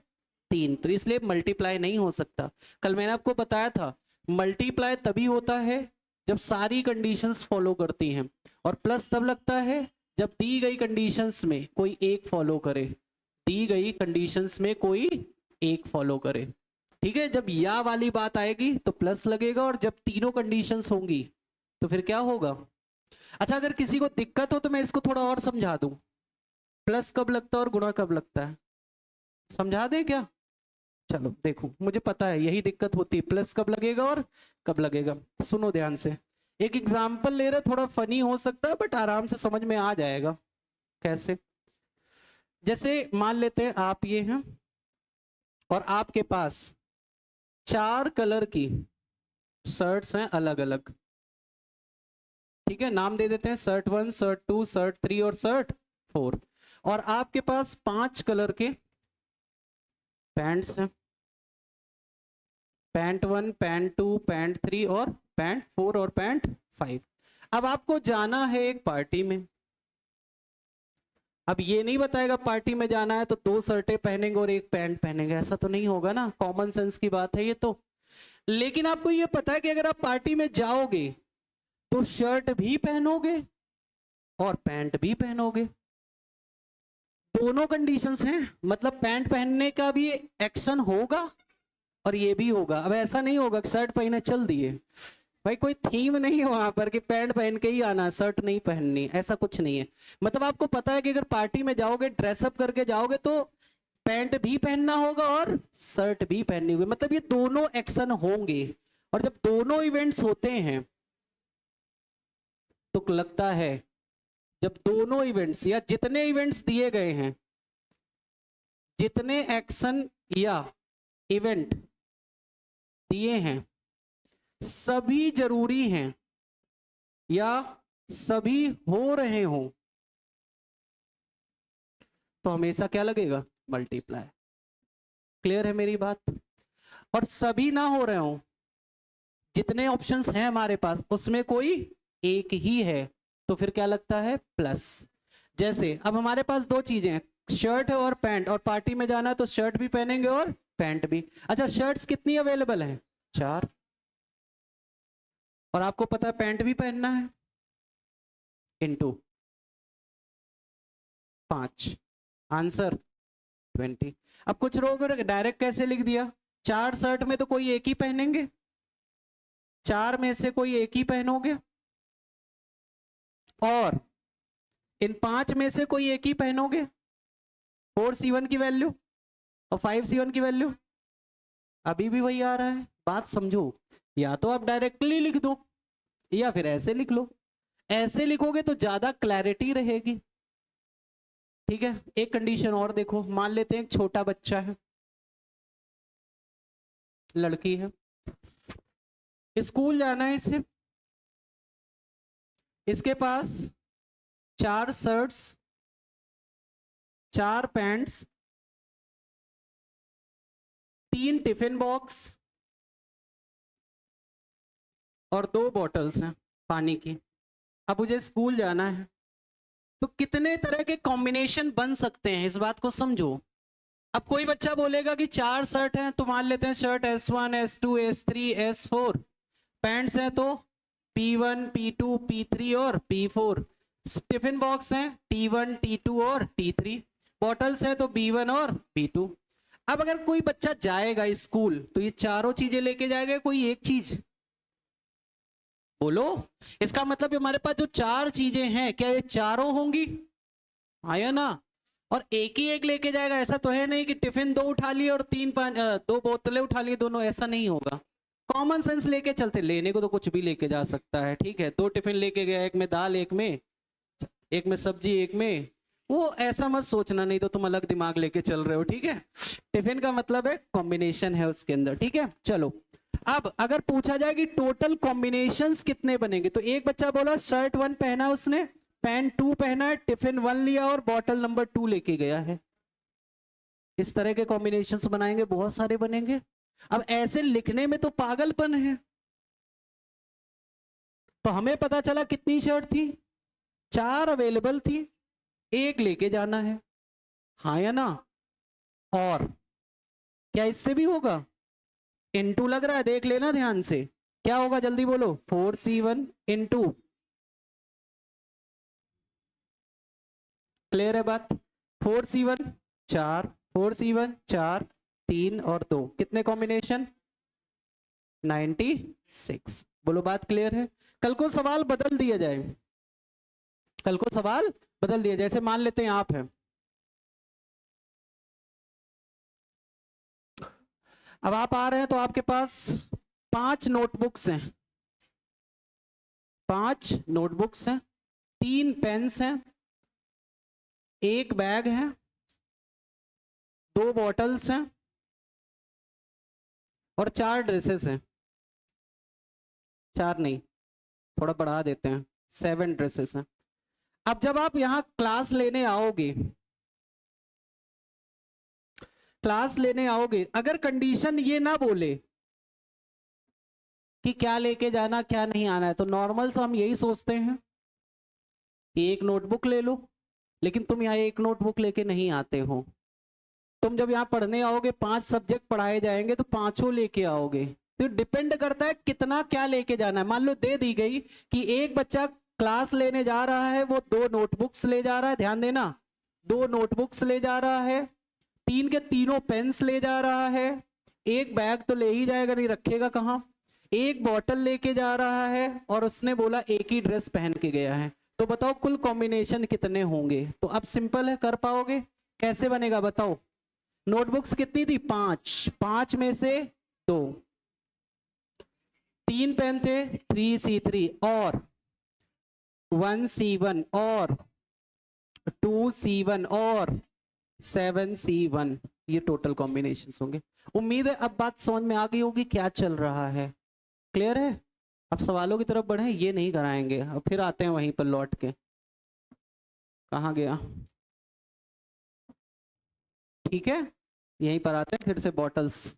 3, तो इसलिए मल्टीप्लाई नहीं हो सकता। कल मैंने आपको बताया था मल्टीप्लाई तभी होता है जब सारी कंडीशंस फॉलो करती हैं, और प्लस तब लगता है जब दी गई कंडीशंस में कोई एक फॉलो करे। दी गई कंडीशंस में कोई एक फॉलो करे। ठीक है, जब या वाली बात आएगी तो प्लस लगेगा, और जब तीनों कंडीशंस होंगी तो फिर क्या होगा। अच्छा, अगर किसी को दिक्कत हो तो मैं इसको थोड़ा और समझा दूं, प्लस कब लगता है और गुणा कब लगता है, समझा दे क्या। चलो देखो, मुझे पता है यही दिक्कत होती है, प्लस कब लगेगा और कब लगेगा। सुनो ध्यान से, एक एग्जाम्पल ले रहे, थोड़ा फनी हो सकता है बट आराम से समझ में आ जाएगा। कैसे, जैसे मान लेते हैं आप ये हैं और आपके पास 4 कलर की शर्ट्स हैं अलग अलग। ठीक है, नाम दे देते हैं शर्ट 1, शर्ट 2, शर्ट 3 और शर्ट 4। और आपके पास 5 कलर के पैंट्स हैं, पैंट 1, पैंट 2, पैंट 3 और पैंट 4 और पैंट 5। अब आपको जाना है एक पार्टी में। अब ये नहीं बताएगा पार्टी में जाना है तो 2 शर्टें पहनेंगे और एक पैंट पहनेंगे, ऐसा तो नहीं होगा ना, कॉमन सेंस की बात है ये तो। लेकिन आपको ये पता है कि अगर आप पार्टी में जाओगे तो शर्ट भी पहनोगे और पैंट भी पहनोगे, दोनों कंडीशंस हैं, मतलब पैंट पहनने का भी एक्शन होगा और ये भी होगा। अब ऐसा नहीं होगा कि शर्ट पहने चल दिए, भाई कोई थीम नहीं है वहां पर कि पैंट पहन के ही आना, शर्ट नहीं पहननी, ऐसा कुछ नहीं है। मतलब आपको पता है कि अगर पार्टी में जाओगे, ड्रेसअप करके जाओगे तो पैंट भी पहनना होगा और शर्ट भी पहननी होगी, मतलब ये दोनों एक्शन होंगे। और जब दोनों इवेंट्स होते हैं तो लगता है, जब दोनों इवेंट्स या जितने इवेंट्स दिए गए हैं, जितने एक्शन या इवेंट दिए हैं सभी जरूरी हैं या सभी हो रहे हो तो हमेशा क्या लगेगा, मल्टीप्लाई। क्लियर है मेरी बात। और सभी ना हो रहे हो, जितने ऑप्शंस हैं हमारे पास उसमें कोई एक ही है तो फिर क्या लगता है, प्लस। जैसे अब हमारे पास 2 चीजें हैं, शर्ट है और पैंट, और पार्टी में जाना है तो शर्ट भी पहनेंगे और पैंट भी। अच्छा, शर्ट्स कितनी अवेलेबल हैं, 4, और आपको पता है पैंट भी पहनना है, इनटू 5, आंसर 20। अब कुछ लोग डायरेक्ट कैसे लिख दिया, 4 शर्ट में तो कोई एक ही पहनेंगे, 4 में से कोई एक ही पहनोगे, और इन 5 में से कोई एक ही पहनोगे। 4C1 की वैल्यू और 5C1 की वैल्यू अभी भी वही आ रहा है, बात समझो। या तो आप डायरेक्टली लिख दो या फिर ऐसे लिख लो, ऐसे लिखोगे तो ज्यादा क्लैरिटी रहेगी। ठीक है, एक कंडीशन और देखो, मान लेते हैं एक छोटा बच्चा है, लड़की है, स्कूल जाना है इसे, इसके पास 4 शर्ट्स, 4 पैंट्स, 3 टिफिन बॉक्स और 2 बॉटल्स हैं पानी की। अब मुझे स्कूल जाना है तो कितने तरह के कॉम्बिनेशन बन सकते हैं, इस बात को समझो। अब कोई बच्चा बोलेगा कि 4 शर्ट हैं तो मान लेते हैं shirt S1, S2, S3, S4, pants हैं तो P1, P2, P3 और P4, टिफिन बॉक्स हैं T1, T2 और T3, बॉटल्स हैं तो B1 और B2। अब अगर कोई बच्चा जाएगा स्कूल तो ये चारों चीजें लेके जाएगा, कोई एक चीज, बोलो। इसका मतलब हमारे पास जो 4 चीजें हैं क्या ये चारों होंगी, आया ना। और एक ही एक लेके जाएगा, ऐसा तो है नहीं कि टिफिन 2 उठा लिए और 2 बोतलें उठा लिए दोनों, ऐसा नहीं होगा। कॉमन सेंस लेके चलते, लेने को तो कुछ भी लेके जा सकता है। ठीक है, 2 टिफिन लेके गया, एक में दाल, एक में सब्जी, एक में वो, ऐसा मत सोचना नहीं तो तुम अलग दिमाग लेके चल रहे हो। ठीक है, टिफिन का मतलब है कॉम्बिनेशन है उसके अंदर। ठीक है, चलो अब अगर पूछा जाए कि टोटल कॉम्बिनेशंस कितने बनेंगे, तो एक बच्चा बोला शर्ट 1 पहना उसने, पैंट 2 पहना है, टिफिन 1 लिया और बॉटल नंबर 2 लेके गया है। इस तरह के कॉम्बिनेशंस बनाएंगे, बहुत सारे बनेंगे। अब ऐसे लिखने में तो पागलपन है। तो हमें पता चला कितनी शर्ट थी, 4 अवेलेबल थी, एक लेके जाना है, हाँ या ना। और क्या इससे भी होगा, इनटू लग रहा है, देख लेना ध्यान से, क्या होगा जल्दी बोलो, 4C1 इनटू, क्लियर है बात, 4C1 4, 4C1 4, 3 और 2, कितने कॉम्बिनेशन? 96। बोलो बात क्लियर है? कल को सवाल बदल दिया जाए, कल को सवाल बदल दिया, जैसे मान लेते हैं आप हैं, अब आप आ रहे हैं तो आपके पास 5 नोटबुक्स हैं, 5 नोटबुक्स हैं, 3 पेन्स हैं, 1 बैग है, 2 बॉटल्स हैं और 4 ड्रेसेस हैं। 4 नहीं, थोड़ा बढ़ा देते हैं, 7 ड्रेसेस हैं। अब जब आप यहां क्लास लेने आओगे, क्लास लेने आओगे, अगर कंडीशन ये ना बोले कि क्या लेके जाना क्या नहीं आना है, तो नॉर्मल से हम यही सोचते हैं कि एक नोटबुक ले लो, लेकिन तुम यहाँ एक नोटबुक लेके नहीं आते हो। तुम जब यहाँ पढ़ने आओगे 5 सब्जेक्ट पढ़ाए जाएंगे तो 5 लेके आओगे। तो डिपेंड करता है कितना क्या लेके जाना है। मान लो दे दी गई कि एक बच्चा क्लास लेने जा रहा है, वो 2 नोटबुक्स ले जा रहा है, ध्यान देना, 2 नोटबुक्स ले जा रहा है, 3 के तीनों पेन्स ले जा रहा है, 1 बैग तो ले ही जाएगा, नहीं रखेगा कहाँ, 1 बॉटल लेके जा रहा है और उसने बोला एक ही ड्रेस पहन के गया है। तो बताओ कुल कॉम्बिनेशन कितने होंगे? तो अब सिंपल है, कर पाओगे? कैसे बनेगा बताओ? नोटबुक्स कितनी थी? 5, 5 में से 2, 3 पेन थे, 3C3 और 1C1 और 2C1 और 7C1, ये टोटल कॉम्बिनेशंस होंगे। उम्मीद है अब बात समझ में आ गई होगी क्या चल रहा है, क्लियर है? अब सवालों की तरफ बढ़े, ये नहीं कराएंगे, अब फिर आते हैं वहीं पर लौट के। कहाँ गया? ठीक है, यहीं पर आते हैं फिर से, बॉटल्स,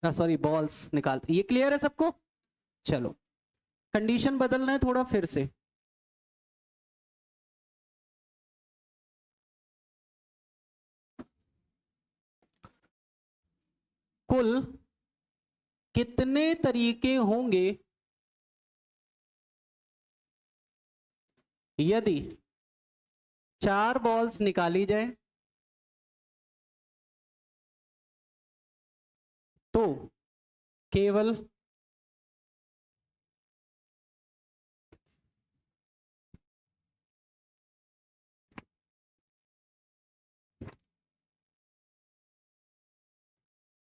सॉरी बॉल्स निकालते। ये क्लियर है सबको? चलो, कंडीशन बदलना है थोड़ा फिर से। कुल कितने तरीके होंगे यदि 4 बॉल्स निकाली जाए तो केवल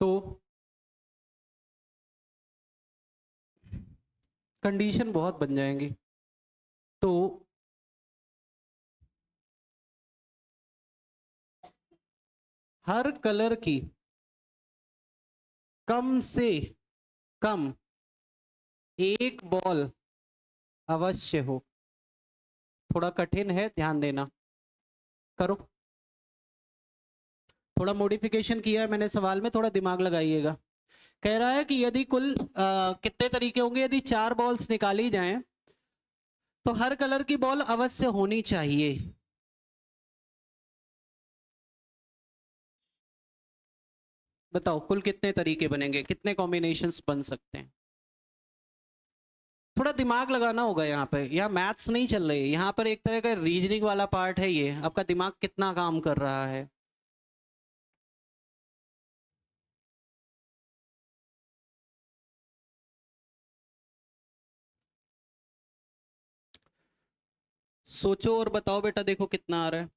तो कंडीशन बहुत बन जाएंगी। तो हर कलर की कम से कम एक बॉल अवश्य हो। थोड़ा कठिन है, ध्यान देना, करो। थोड़ा मॉडिफिकेशन किया है मैंने सवाल में, थोड़ा दिमाग लगाइएगा। कह रहा है कि यदि कुल कितने तरीके होंगे यदि 4 बॉल्स निकाली जाएं तो हर कलर की बॉल अवश्य होनी चाहिए। बताओ कुल कितने तरीके बनेंगे, कितने कॉम्बिनेशंस बन सकते हैं? थोड़ा दिमाग लगाना होगा यहाँ पे, यहाँ मैथ्स नहीं चल रही है, यहाँ पर एक तरह का रीजनिंग वाला पार्ट है। ये आपका दिमाग कितना काम कर रहा है। सोचो और बताओ बेटा, देखो कितना आ रहा है।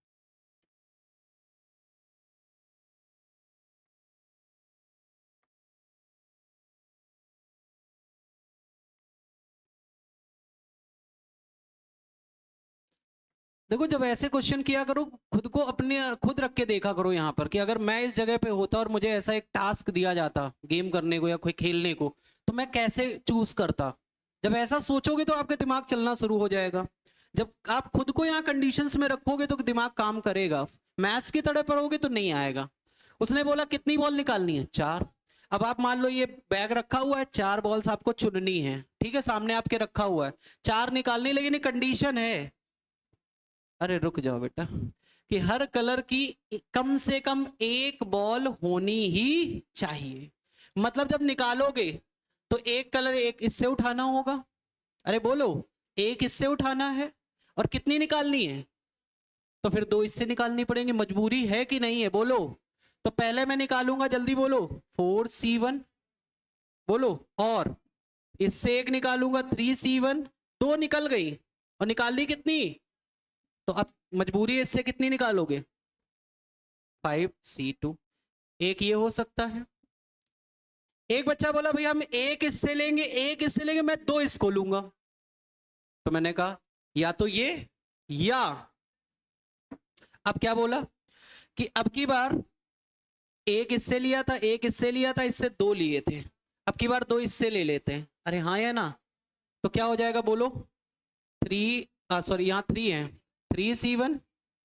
देखो जब ऐसे क्वेश्चन किया करो, खुद को अपने खुद रख के देखा करो यहाँ पर कि अगर मैं इस जगह पे होता और मुझे ऐसा एक टास्क दिया जाता गेम करने को या कोई खेलने को, तो मैं कैसे चूज करता। जब ऐसा सोचोगे तो आपके दिमाग चलना शुरू हो जाएगा। जब आप खुद को यहाँ कंडीशंस में रखोगे तो दिमाग काम करेगा। मैथ्स की तरह पढ़ोगे तो नहीं आएगा। उसने बोला कितनी बॉल निकालनी है? 4। अब आप मान लो ये बैग रखा हुआ है, 4 बॉल्स आपको चुननी है, ठीक है, सामने आपके रखा हुआ है, 4 निकालनी, लेकिन ये कंडीशन है, अरे रुक जाओ बेटा, कि हर कलर की कम से कम एक बॉल होनी ही चाहिए। मतलब जब निकालोगे तो एक कलर एक इससे उठाना होगा, अरे बोलो, एक इससे उठाना है, और कितनी निकालनी है? तो फिर 2 इससे निकालनी पड़ेंगी, मजबूरी है कि नहीं है बोलो। तो पहले मैं निकालूंगा, जल्दी बोलो, 4C1, बोलो, और इससे एक निकालूंगा 3C1, 2 निकल गई, और निकालनी कितनी, तो अब मजबूरी है, इससे कितनी निकालोगे, 5C2। एक ये हो सकता है। एक बच्चा बोला भैया हम एक इससे लेंगे, एक इससे लेंगे, मैं 2 इसको लूंगा। तो मैंने कहा या तो ये, या अब क्या बोला कि अब की बार एक इससे लिया था, एक इससे लिया था, इससे 2 लिए थे, अब की बार 2 इससे ले लेते हैं। अरे हाँ या ना, तो क्या हो जाएगा बोलो, 3 है, 3C1,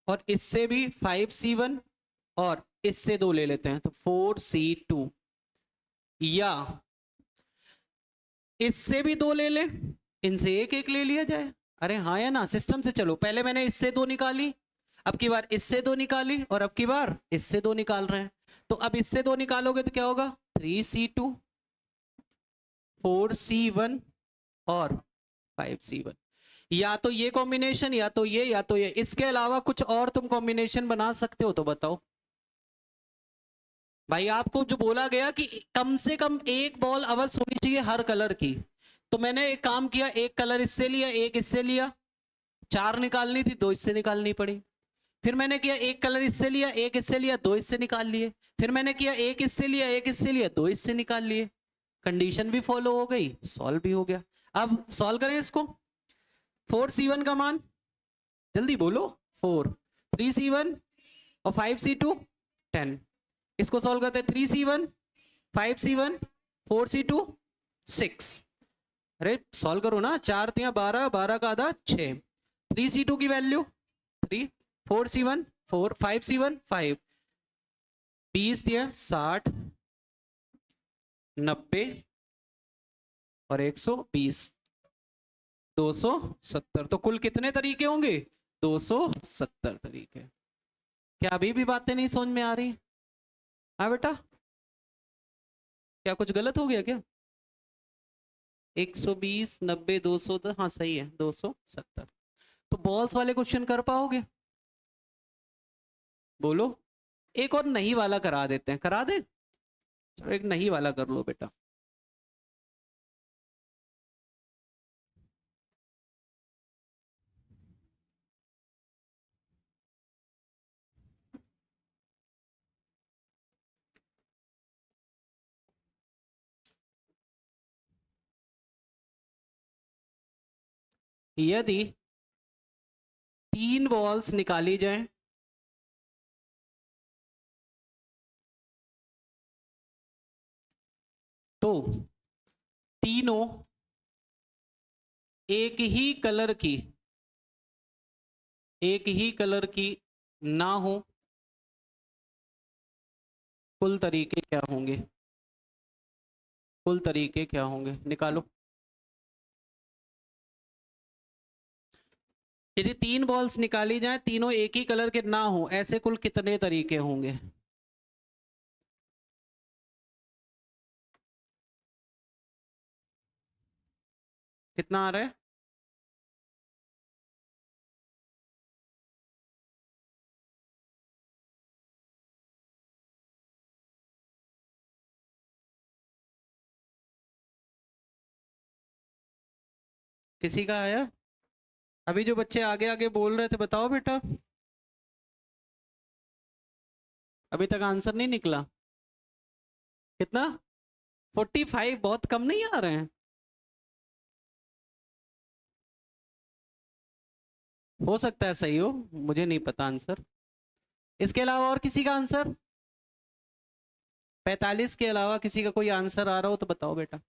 और इससे भी 5C1, और इससे 2 ले लेते हैं तो 4C2, या इससे भी 2 ले ले, इनसे एक एक ले लिया जाए। अरे हाँ या ना, सिस्टम से चलो, पहले मैंने इससे 2 निकाली, अब की बार इससे 2 निकाली, और अब की बार इससे 2 निकाल रहे हैं। तो अब इससे 2 निकालोगे तो क्या होगा, 3C2, 4C1 और 5C1। या तो ये कॉम्बिनेशन, या तो ये, या तो ये, इसके अलावा कुछ और तुम कॉम्बिनेशन बना सकते हो तो बताओ। भाई आपको जो बोला गया कि कम से कम एक बॉल अवश्य होनी चाहिए हर कलर की, तो मैंने एक काम किया, एक कलर इससे लिया, एक इससे लिया, 4 निकालनी थी, 2 इससे निकालनी पड़ी। फिर मैंने किया एक कलर इससे लिया, एक इससे लिया, 2 इससे निकाल लिए। फिर मैंने किया एक इससे लिया, एक इससे लिया, 2 इससे निकाल लिए। कंडीशन भी फॉलो हो गई, सॉल्व भी हो गया। अब सॉल्व करें इसको, 4C1 का मान जल्दी बोलो, 4, 3C1 और 5C2 10। इसको सॉल्व करते हैं, 3C1, 5C1, 4C2 6। अरे सॉल्व करो ना, 4 तिया 12, 12 का आधा 6, 3C2 की वैल्यू 3, 4C1 4, 5C1 5, 20 तिया 60, 90 और 120, 270। तो कुल कितने तरीके होंगे, 270 तरीके। क्या अभी भी बातें नहीं समझ में आ रही? हाँ बेटा, क्या कुछ गलत हो गया क्या? 120, 90, 200, तो हाँ सही है, 270। तो बॉल्स वाले क्वेश्चन कर पाओगे बोलो? एक और नहीं वाला करा देते हैं, करा दे, चलो एक नहीं वाला कर लो बेटा। यदि 3 बॉल्स निकाली जाए तो तीनों एक ही कलर की, एक ही कलर की ना हो, कुल तरीके क्या होंगे, कुल तरीके क्या होंगे निकालो। यदि 3 बॉल्स निकाली जाए, तीनों एक ही कलर के ना हो, ऐसे कुल कितने तरीके होंगे? कितना आ रहा है? किसी का आया? अभी जो बच्चे आगे आगे बोल रहे थे बताओ बेटा, अभी तक आंसर नहीं निकला। कितना? 45? बहुत कम नहीं आ रहे हैं? हो सकता है सही हो, मुझे नहीं पता आंसर। इसके अलावा और किसी का आंसर? 45 के अलावा किसी का कोई आंसर आ रहा हो तो बताओ बेटा।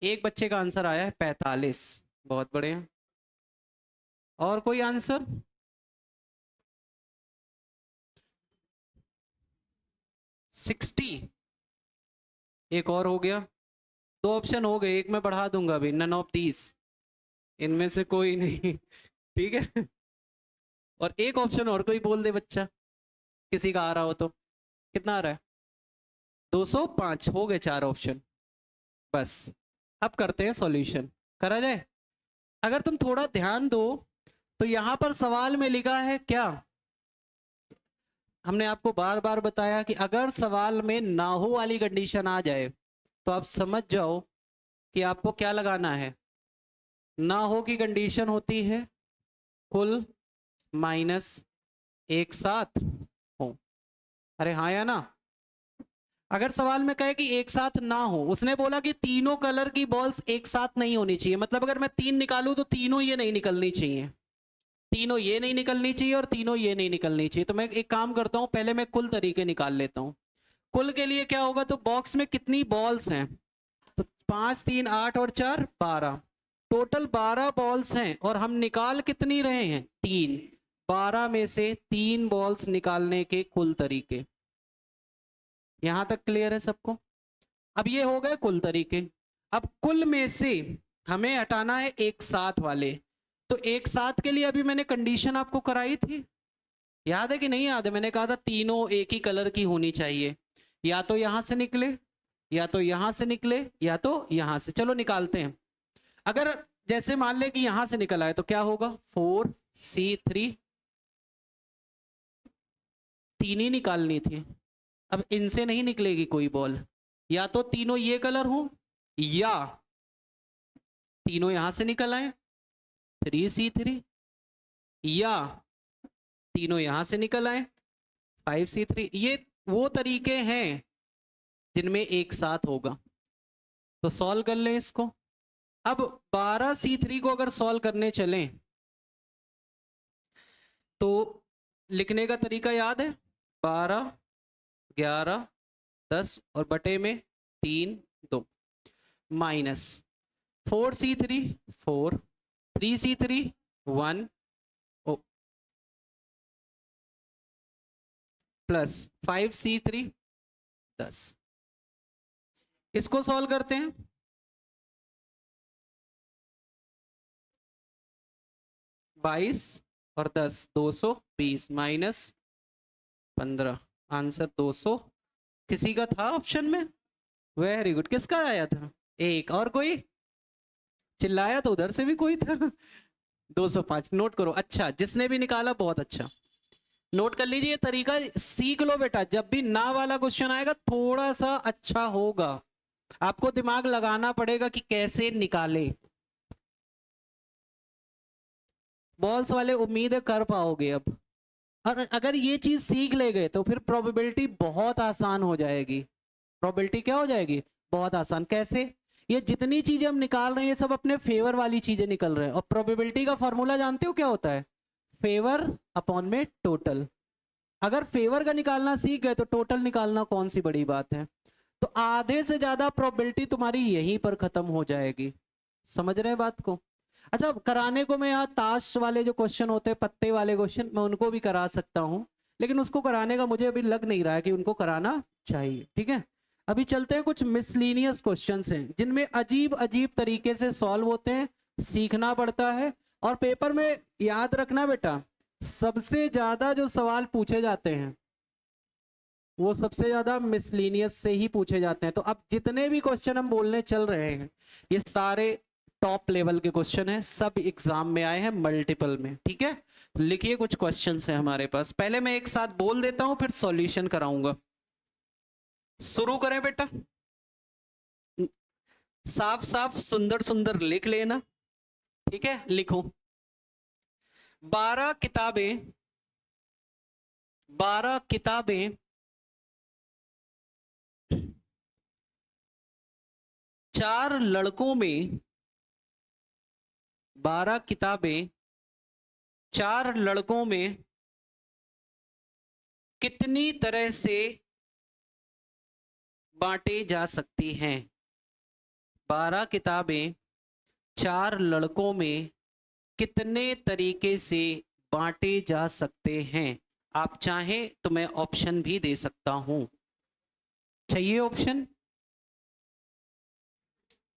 एक बच्चे का आंसर आया है 45, बहुत बढ़िया। और कोई आंसर? 60? एक और हो गया, 2 ऑप्शन हो गए, एक मैं बढ़ा दूंगा अभी, नन ऑफ दीज, इनमें से कोई नहीं। ठीक है, और एक ऑप्शन और कोई बोल दे बच्चा, किसी का आ रहा हो तो। कितना आ रहा है? 205 हो गए, 4 ऑप्शन। बस अब करते हैं सॉल्यूशन, करा जाए। अगर तुम थोड़ा ध्यान दो तो यहां पर सवाल में लिखा है क्या, हमने आपको बार बार बताया कि अगर सवाल में ना हो वाली कंडीशन आ जाए तो आप समझ जाओ कि आपको क्या लगाना है। ना हो की कंडीशन होती है कुल माइनस एक साथ हो। अरे हाँ या ना? अगर सवाल में कहे कि एक साथ ना हो, उसने बोला कि तीनों कलर की बॉल्स एक साथ नहीं होनी चाहिए, मतलब अगर मैं 3 निकालूं तो तीनों ये नहीं निकलनी चाहिए, तीनों ये नहीं निकलनी चाहिए और तीनों ये नहीं निकलनी चाहिए। तो मैं एक काम करता हूं, पहले मैं कुल तरीके निकाल लेता हूं। कुल के लिए क्या होगा, तो बॉक्स में कितनी बॉल्स हैं, तो 5 3 8 और 4 12, टोटल 12 बॉल्स हैं और हम निकाल कितनी रहे हैं, 3। 12 में से 3 बॉल्स निकालने के कुल तरीके। यहां तक क्लियर है सबको? अब ये हो गए कुल तरीके। अब कुल में से हमें हटाना है एक साथ वाले। तो एक साथ के लिए अभी मैंने कंडीशन आपको कराई थी, याद है कि नहीं याद है? मैंने कहा था तीनों एक ही कलर की होनी चाहिए, या तो यहां से निकले, या तो यहां से निकले, या तो यहां से। चलो निकालते हैं। अगर जैसे मान ले कि यहां से निकल आए तो क्या होगा, 4C3, तीन ही निकालनी थी। अब इनसे नहीं निकलेगी कोई बॉल, या तो तीनों ये कलर हो, या तीनों यहां से निकल आए 3C3, या तीनों यहां से निकल आए 5C3। ये वो तरीके हैं जिनमें एक साथ होगा। तो सॉल्व कर लें इसको। अब 12C3 को अगर सॉल्व करने चलें तो लिखने का तरीका याद है, 12 11 10 और बटे में 3 2 minus 4C3 4, 3C3 1 plus 5C3 10। इसको सॉल्व करते हैं। 22 और 10 220 माइनस 15, आंसर 200। किसी का था ऑप्शन में? Very good. किसका आया था? एक और कोई चिल्लाया तो उधर से भी कोई था। 205 नोट करो। अच्छा, जिसने भी निकाला बहुत अच्छा, नोट कर लीजिए। तरीका सीख लो बेटा, जब भी ना वाला क्वेश्चन आएगा थोड़ा सा अच्छा होगा, आपको दिमाग लगाना पड़ेगा कि कैसे निकाले। बॉल्स वाले उम्मीद है कर पाओगे अब। और अगर ये चीज सीख ले गए तो फिर प्रोबेबिलिटी बहुत आसान हो जाएगी। प्रोबेबिलिटी क्या हो जाएगी, बहुत आसान। कैसे? ये जितनी चीजें हम निकाल रहे हैं ये सब अपने फेवर वाली चीजें निकल रहे हैं। और प्रोबेबिलिटी का फॉर्मूला जानते हो क्या होता है, फेवर अपॉन में टोटल। अगर फेवर का निकालना सीख गए तो टोटल निकालना कौन सी बड़ी बात है। तो आधे से ज्यादा प्रोबेबिलिटी तुम्हारी यहीं पर खत्म हो जाएगी। समझ रहे हैं बात को? अच्छा, कराने को मैं यहाँ ताश वाले जो क्वेश्चन होते हैं, पत्ते वाले क्वेश्चन, मैं उनको भी करा सकता हूँ, लेकिन उसको कराने का मुझे अभी लग नहीं रहा है कि उनको कराना चाहिए। ठीक है, अभी चलते हैं। कुछ मिसलीनियस क्वेश्चंस हैं जिनमें अजीब अजीब तरीके से सॉल्व होते हैं, सीखना पड़ता है। और पेपर में याद रखना बेटा, सबसे ज्यादा जो सवाल पूछे जाते हैं वो सबसे ज्यादा मिसलीनियस से ही पूछे जाते हैं। तो अब जितने भी क्वेश्चन हम बोलने चल रहे हैं ये सारे टॉप लेवल के क्वेश्चन हैं, सब एग्जाम में आए हैं, मल्टीपल में। ठीक है, तो लिखिए कुछ क्वेश्चंस हैं हमारे पास। पहले मैं एक साथ बोल देता हूं फिर सॉल्यूशन कराऊंगा। शुरू करें बेटा। साफ साफ सुंदर सुंदर लिख लेना। ठीक है, लिखो। 12 किताबें, 12 किताबें 4 लड़कों में, 12 किताबें 4 लड़कों में कितनी तरह से बांटे जा सकती हैं। 12 किताबें 4 लड़कों में कितने तरीके से बांटे जा सकते हैं। आप चाहें तो मैं ऑप्शन भी दे सकता हूं। चाहिए ऑप्शन?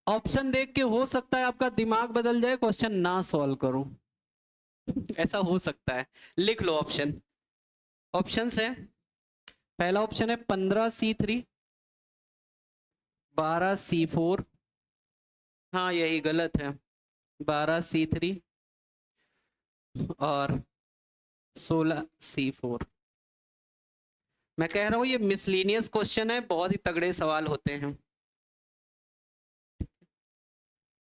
ऑप्शन देख के हो सकता है आपका दिमाग बदल जाए, क्वेश्चन ना सॉल्व करूं। ऐसा हो सकता है। लिख लो ऑप्शन। ऑप्शंस है, पहला ऑप्शन है 15C3, 12C4, हाँ यही गलत है, 12C3 और 16C4। मैं कह रहा हूं ये मिसलीनियस क्वेश्चन है, बहुत ही तगड़े सवाल होते हैं।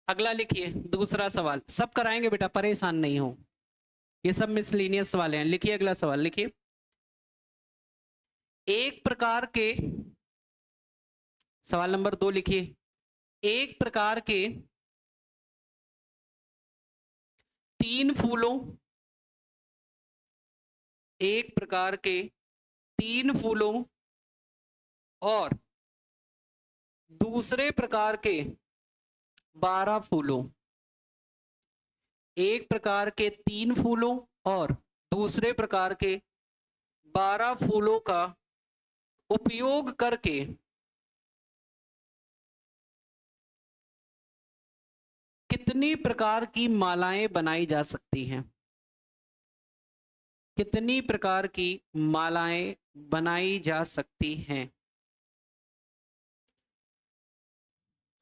अगला लिखिए, दूसरा सवाल सब कराएंगे बेटा, परेशान नहीं हो, ये सब मिसलीनियस सवाल हैं। लिखिए अगला सवाल, लिखिए। एक प्रकार के, सवाल नंबर 2 लिखिए, एक प्रकार के 3 फूलों, एक प्रकार के 3 फूलों और दूसरे प्रकार के 12 फूलों, एक प्रकार के 3 फूलों और दूसरे प्रकार के 12 फूलों का उपयोग करके कितनी प्रकार की मालाएं बनाई जा सकती हैं? कितनी प्रकार की मालाएं बनाई जा सकती हैं?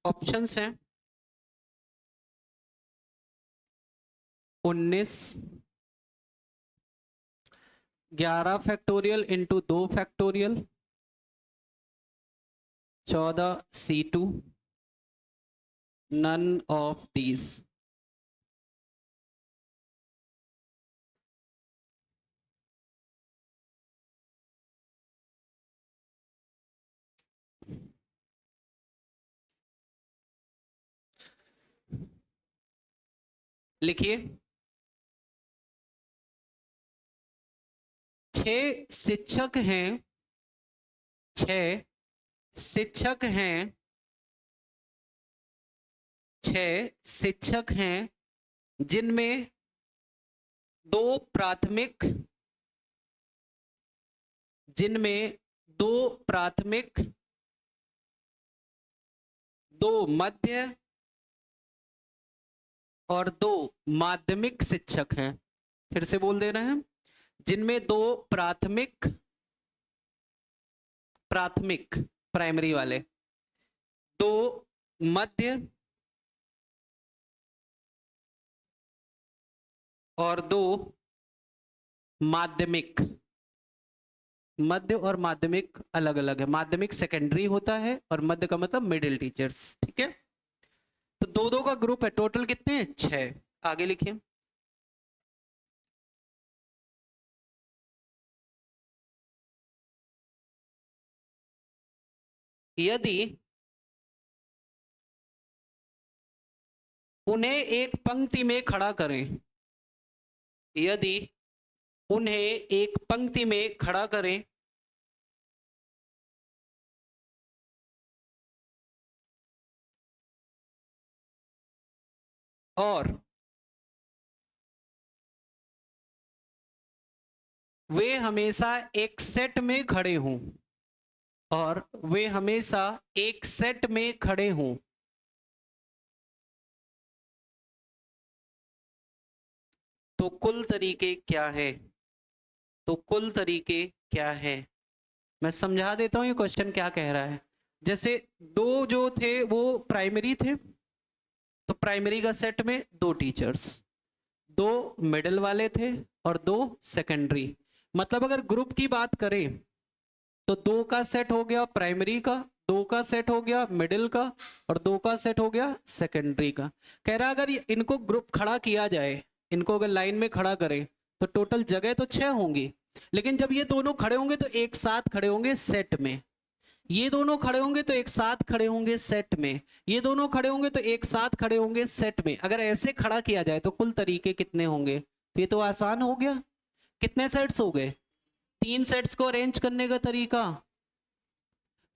ऑप्शंस हैं 19, 11 factorial into 2 factorial, 14 C2, none of these. लिखिए, 6 शिक्षक हैं, 6 शिक्षक हैं, 6 शिक्षक हैं जिनमें 2 प्राथमिक, जिनमें 2 प्राथमिक, 2 मध्य और 2 माध्यमिक शिक्षक हैं। फिर से बोल दे रहे हैं, जिनमें 2 प्राथमिक, प्राथमिक प्राइमरी वाले, 2 मध्य और 2 माध्यमिक। मध्य और माध्यमिक अलग अलग है, माध्यमिक सेकेंडरी होता है और मध्य का मतलब मिडिल टीचर्स, ठीक है। तो 2-2 का ग्रुप है, टोटल कितने हैं? 6। आगे लिखिए, यदि उन्हें एक पंक्ति में खड़ा करें, यदि उन्हें एक पंक्ति में खड़ा करें और वे हमेशा एक सेट में खड़े हों, और वे हमेशा एक सेट में खड़े हों, तो कुल तरीके क्या है? तो कुल तरीके क्या है? मैं समझा देता हूं ये क्वेश्चन क्या कह रहा है। जैसे 2 जो थे वो प्राइमरी थे, तो प्राइमरी का सेट में 2 टीचर्स, 2 मिडिल वाले थे और 2 सेकेंडरी। मतलब अगर ग्रुप की बात करें तो 2 का सेट हो गया प्राइमरी का, 2 का सेट हो गया मिडिल का और 2 का सेट हो गया सेकेंडरी का। कह रहा अगर इनको ग्रुप खड़ा किया जाए, इनको अगर लाइन में खड़ा करें तो टोटल जगह तो 6 होंगी, लेकिन जब ये दोनों खड़े होंगे तो एक साथ खड़े होंगे सेट में, ये दोनों खड़े होंगे तो एक साथ खड़े होंगे सेट में, ये दोनों खड़े होंगे तो एक साथ खड़े होंगे सेट में। अगर ऐसे खड़ा किया जाए तो कुल तरीके कितने होंगे? तो ये तो आसान हो गया। कितने सेट्स हो गए? 3 सेट्स को अरेंज करने का तरीका,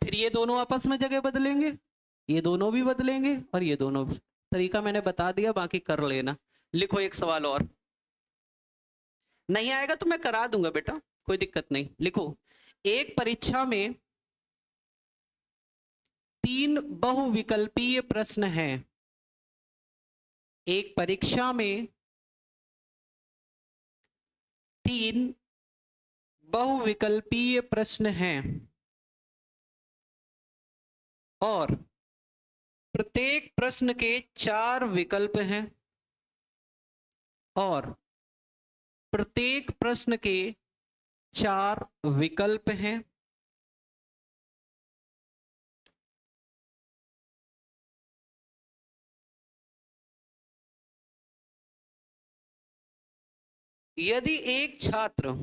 फिर ये दोनों आपस में जगह बदलेंगे, ये दोनों भी बदलेंगे और ये दोनों भी। तरीका मैंने बता दिया, बाकी कर लेना। लिखो एक सवाल और, नहीं आएगा तो मैं करा दूंगा बेटा, कोई दिक्कत नहीं। लिखो, एक परीक्षा में 3 बहुविकल्पीय प्रश्न हैं। एक परीक्षा में 3 बहुविकल्पीय प्रश्न हैं और प्रत्येक प्रश्न के 4 विकल्प हैं, और प्रत्येक प्रश्न के 4 विकल्प हैं यदि एक छात्र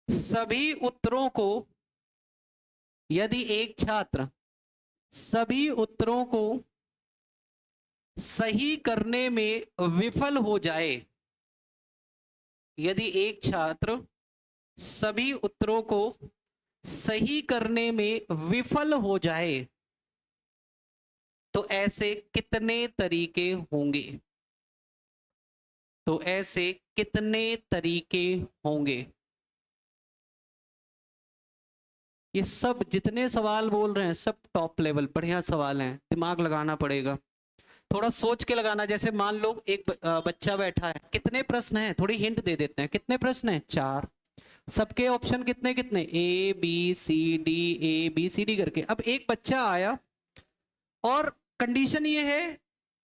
सभी उत्तरों को यदि एक छात्र सभी उत्तरों को सही करने में विफल हो जाए, यदि एक छात्र सभी उत्तरों को सही करने में विफल हो जाए तो ऐसे कितने तरीके होंगे? तो ऐसे कितने तरीके होंगे? ये सब जितने सवाल बोल रहे हैं सब टॉप लेवल बढ़िया सवाल हैं, दिमाग लगाना पड़ेगा, थोड़ा सोच के लगाना। जैसे मान लो एक बच्चा बैठा है, कितने प्रश्न हैं, थोड़ी हिंट दे देते हैं। कितने प्रश्न हैं? 4। सबके ऑप्शन कितने कितने? A B C D, A B C D करके। अब एक बच्चा आया और कंडीशन ये है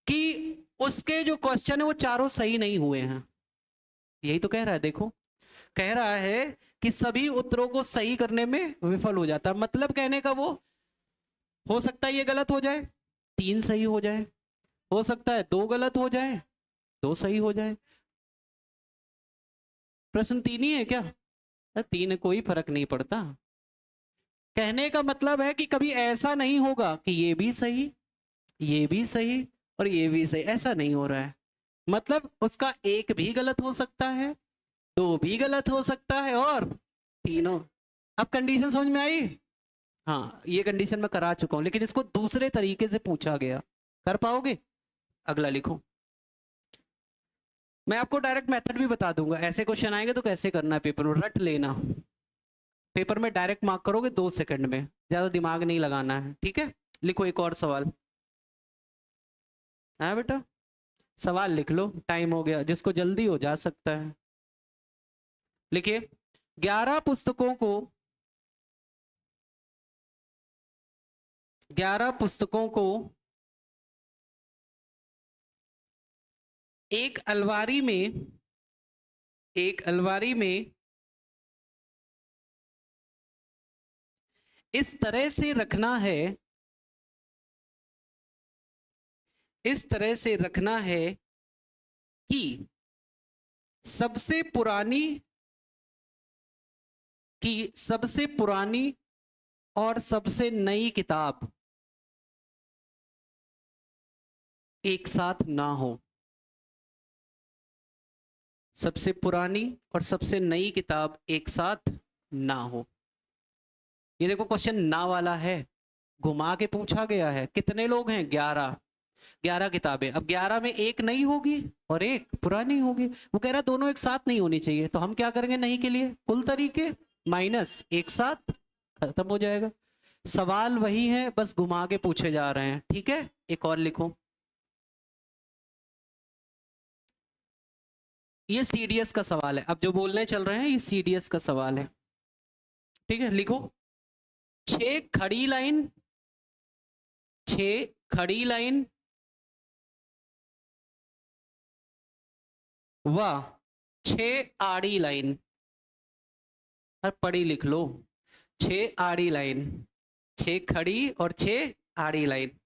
कि उसके जो क्वेश्चन है वो चारों सही नहीं हुए हैं। यही तो कह रहा है, देखो कह रहा है कि सभी उत्तरों को सही करने में विफल हो जाता है। मतलब कहने का वो हो सकता है ये गलत हो जाए, 3 सही हो जाए, हो सकता है 2 गलत हो जाए, 2 सही हो जाए। प्रश्न 3 ही है क्या? 3 कोई फर्क नहीं पड़ता। कहने का मतलब है कि कभी ऐसा नहीं होगा कि ये भी सही, ये भी सही और ये भी सही, ऐसा नहीं हो रहा है। मतलब उसका एक भी गलत हो सकता है, 2 भी गलत हो सकता है और तीनों। अब कंडीशन समझ में आई? हाँ, ये कंडीशन मैं करा चुका हूं, लेकिन इसको दूसरे तरीके से पूछा गया। कर पाओगे? अगला लिखो। मैं आपको डायरेक्ट मेथड भी बता दूंगा, ऐसे क्वेश्चन आएंगे तो कैसे करना है पेपर में, रट लेना। पेपर में डायरेक्ट मार्क करोगे 2 सेकंड में, ज्यादा दिमाग नहीं लगाना है, ठीक है? लिखो एक और सवाल है बेटा, सवाल लिख लो, टाइम हो गया, जिसको जल्दी हो जा सकता है। लिखिए, 11 पुस्तकों को 11 पुस्तकों को एक अलमारी में एक अलमारी में इस तरह से रखना है, इस तरह से रखना है कि सबसे पुरानी सबसे पुरानी और सबसे नई किताब एक साथ ना हो। सबसे पुरानी और सबसे नई किताब एक साथ ना हो। ये देखो क्वेश्चन ना वाला है, घुमा के पूछा गया है। कितने लोग हैं? 11। 11 किताबें, अब 11 में एक नई होगी और एक पुरानी होगी। वो कह रहा दोनों एक साथ नहीं होनी चाहिए, तो हम क्या करेंगे? नहीं के लिए कुल तरीके माइनस एक साथ, खत्म हो जाएगा। सवाल वही है, बस घुमा के पूछे जा रहे हैं, ठीक है? एक और लिखो, ये सीडीएस का सवाल है। अब जो बोलने चल रहे हैं ये सीडीएस का सवाल है, ठीक है? लिखो, 6 खड़ी लाइन 6 खड़ी लाइन व 6 आड़ी लाइन, और पढ़ी लिख लो, 6 आड़ी लाइन, 6 खड़ी और 6 आड़ी लाइन,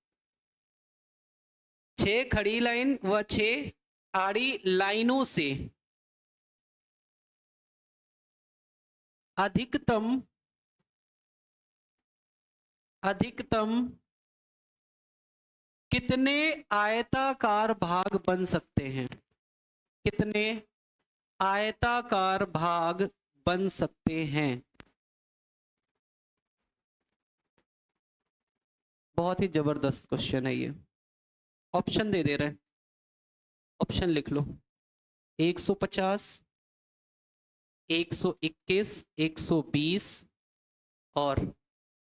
6 खड़ी लाइन व 6 आड़ी लाइनों से अधिकतम अधिकतम कितने आयताकार भाग बन सकते हैं? कितने आयताकार भाग बन सकते हैं? बहुत ही जबरदस्त क्वेश्चन है ये। ऑप्शन दे रहे हैं, ऑप्शन लिख लो, 150, 121, 120 और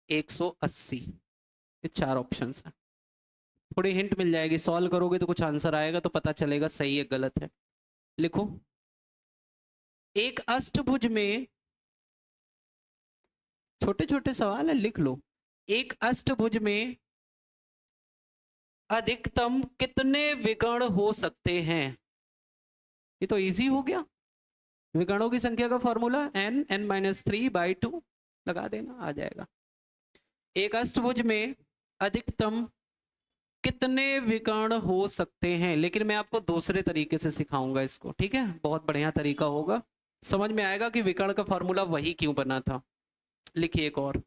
180। ये 4 ऑप्शंस हैं। थोड़ी हिंट मिल जाएगी, सॉल्व करोगे तो कुछ आंसर आएगा तो पता चलेगा सही है गलत है। लिखो, एक अष्टभुज में, छोटे छोटे सवाल है, लिख लो। एक अष्टभुज में अधिकतम कितने विकर्ण हो सकते हैं? ये तो इजी हो गया, विकर्णों की संख्या का फॉर्मूला n-3/2 लगा देना, आ जाएगा। एक अष्टभुज में अधिकतम कितने विकर्ण हो सकते हैं, लेकिन मैं आपको दूसरे तरीके से सिखाऊंगा इसको, ठीक है। बहुत बढ़िया तरीका होगा, समझ में आएगा कि विकर्ण का फॉर्मूला वही क्यों बना था। लिखिए एक और।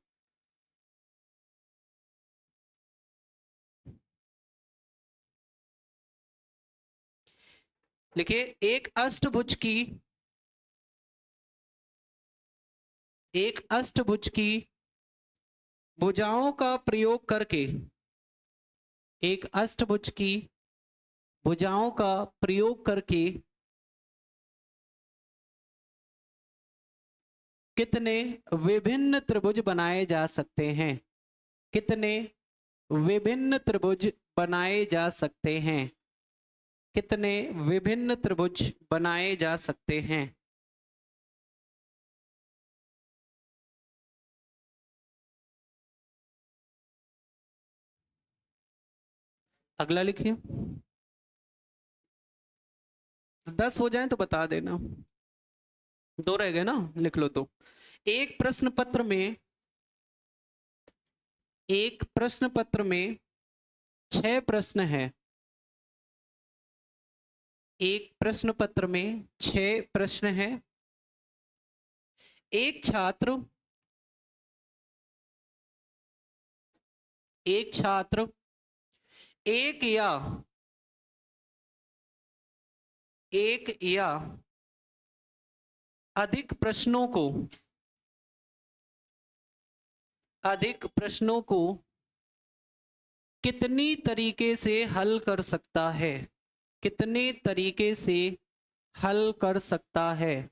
लिखिए एक अष्टभुज की भुजाओं का प्रयोग करके, एक अष्टभुज की भुजाओं का प्रयोग करके कितने विभिन्न त्रिभुज बनाए जा सकते हैं, कितने विभिन्न त्रिभुज बनाए जा सकते हैं, कितने विभिन्न त्रिभुज बनाए जा सकते हैं। अगला लिखिए। 10 हो जाए तो बता देना, 2 रह गए ना, लिख लो तो। एक प्रश्न पत्र में, एक प्रश्न पत्र में 6 प्रश्न है, एक प्रश्न पत्र में 6 प्रश्न है। एक छात्र, एक छात्र एक या अधिक प्रश्नों को, अधिक प्रश्नों को कितनी तरीके से हल कर सकता है, कितने तरीके से हल कर सकता है।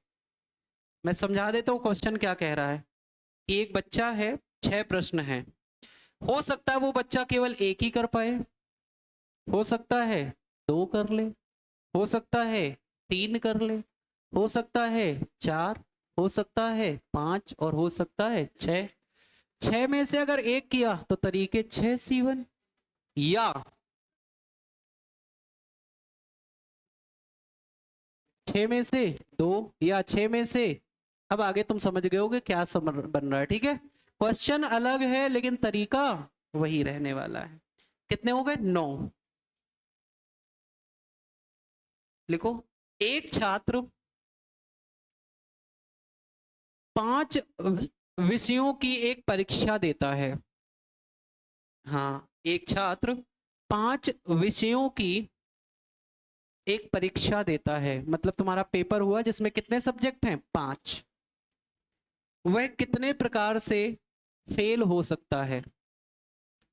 मैं समझा देता हूं क्वेश्चन क्या कह रहा है कि एक बच्चा है, 6 प्रश्न हैं, हो सकता है वो बच्चा केवल एक ही कर पाए, हो सकता है 2 कर ले, हो सकता है 3 कर ले, हो सकता है 4, हो सकता है 5 और हो सकता है 6। 6 में से अगर एक किया तो तरीके 6 C1, या 6 में से 2, या 6 में से, अब आगे तुम समझ गए होगे क्या बन रहा है, ठीक है। क्वेश्चन अलग है लेकिन तरीका वही रहने वाला है। कितने हो गए? 9। लिखो, एक छात्र 5 विषयों की एक परीक्षा देता है। हाँ, एक छात्र 5 विषयों की एक परीक्षा देता है, मतलब तुम्हारा पेपर हुआ जिसमें कितने सब्जेक्ट हैं? 5। वह कितने प्रकार से फेल हो सकता है?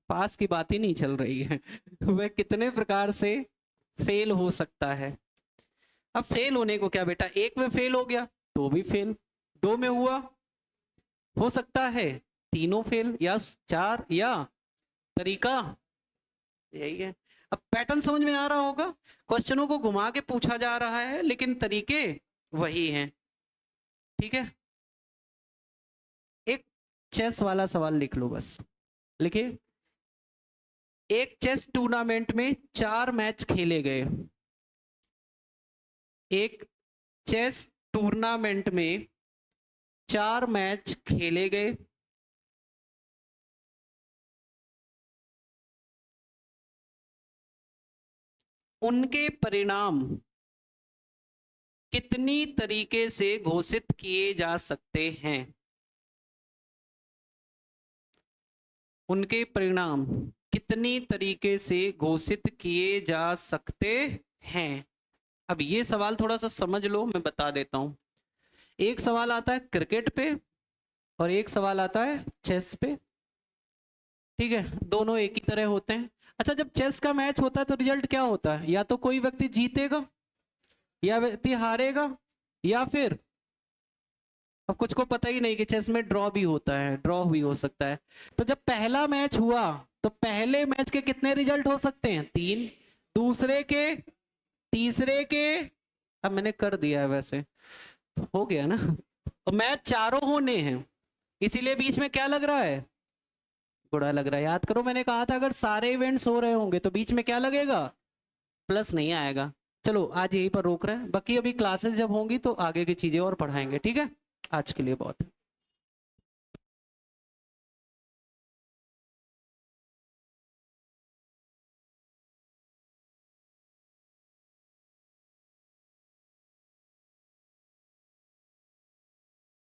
पास की बात ही नहीं चल रही है वह कितने प्रकार से फेल हो सकता है। अब फेल होने को क्या बेटा, एक में फेल हो गया तो भी फेल, 2 में हुआ, हो सकता है तीनों फेल, या 4, या तरीका यही है। अब पैटर्न समझ में आ रहा होगा, क्वेश्चनों को घुमा के पूछा जा रहा है लेकिन तरीके वही हैं, ठीक है। एक चेस वाला सवाल लिख लो बस। लिखिए, एक चेस टूर्नामेंट में 4 मैच खेले गए। एक चेस टूर्नामेंट में 4 मैच खेले गए। उनके परिणाम कितनी तरीके से घोषित किए जा सकते हैं? उनके परिणाम कितनी तरीके से घोषित किए जा सकते हैं। अब ये सवाल थोड़ा सा समझ लो, मैं बता देता हूं। एक सवाल आता है क्रिकेट पे और एक सवाल आता है चेस पे, ठीक है, दोनों एक ही तरह होते हैं। अच्छा, जब चेस का मैच होता है तो रिजल्ट क्या होता है? या तो कोई व्यक्ति जीतेगा या व्यक्ति हारेगा, या फिर अब कुछ को पता ही नहीं कि चेस में ड्रॉ भी होता है, ड्रॉ भी हो सकता है। तो जब पहला मैच हुआ तो पहले मैच के कितने रिजल्ट हो सकते हैं? 3। दूसरे के, तीसरे के, अब मैंने कर दिया है वैसे तो हो गया ना। तो मैच चारों होने हैं, इसीलिए बीच में क्या लग रहा है? बुरा लग रहा है। याद करो, मैंने कहा था अगर सारे इवेंट्स हो रहे होंगे तो बीच में क्या लगेगा? प्लस नहीं आएगा। चलो आज यहीं पर रोक रहे हैं, बाकी अभी क्लासेस जब होंगी तो आगे की चीजें और पढ़ाएंगे, ठीक है। आज के लिए बहुत है।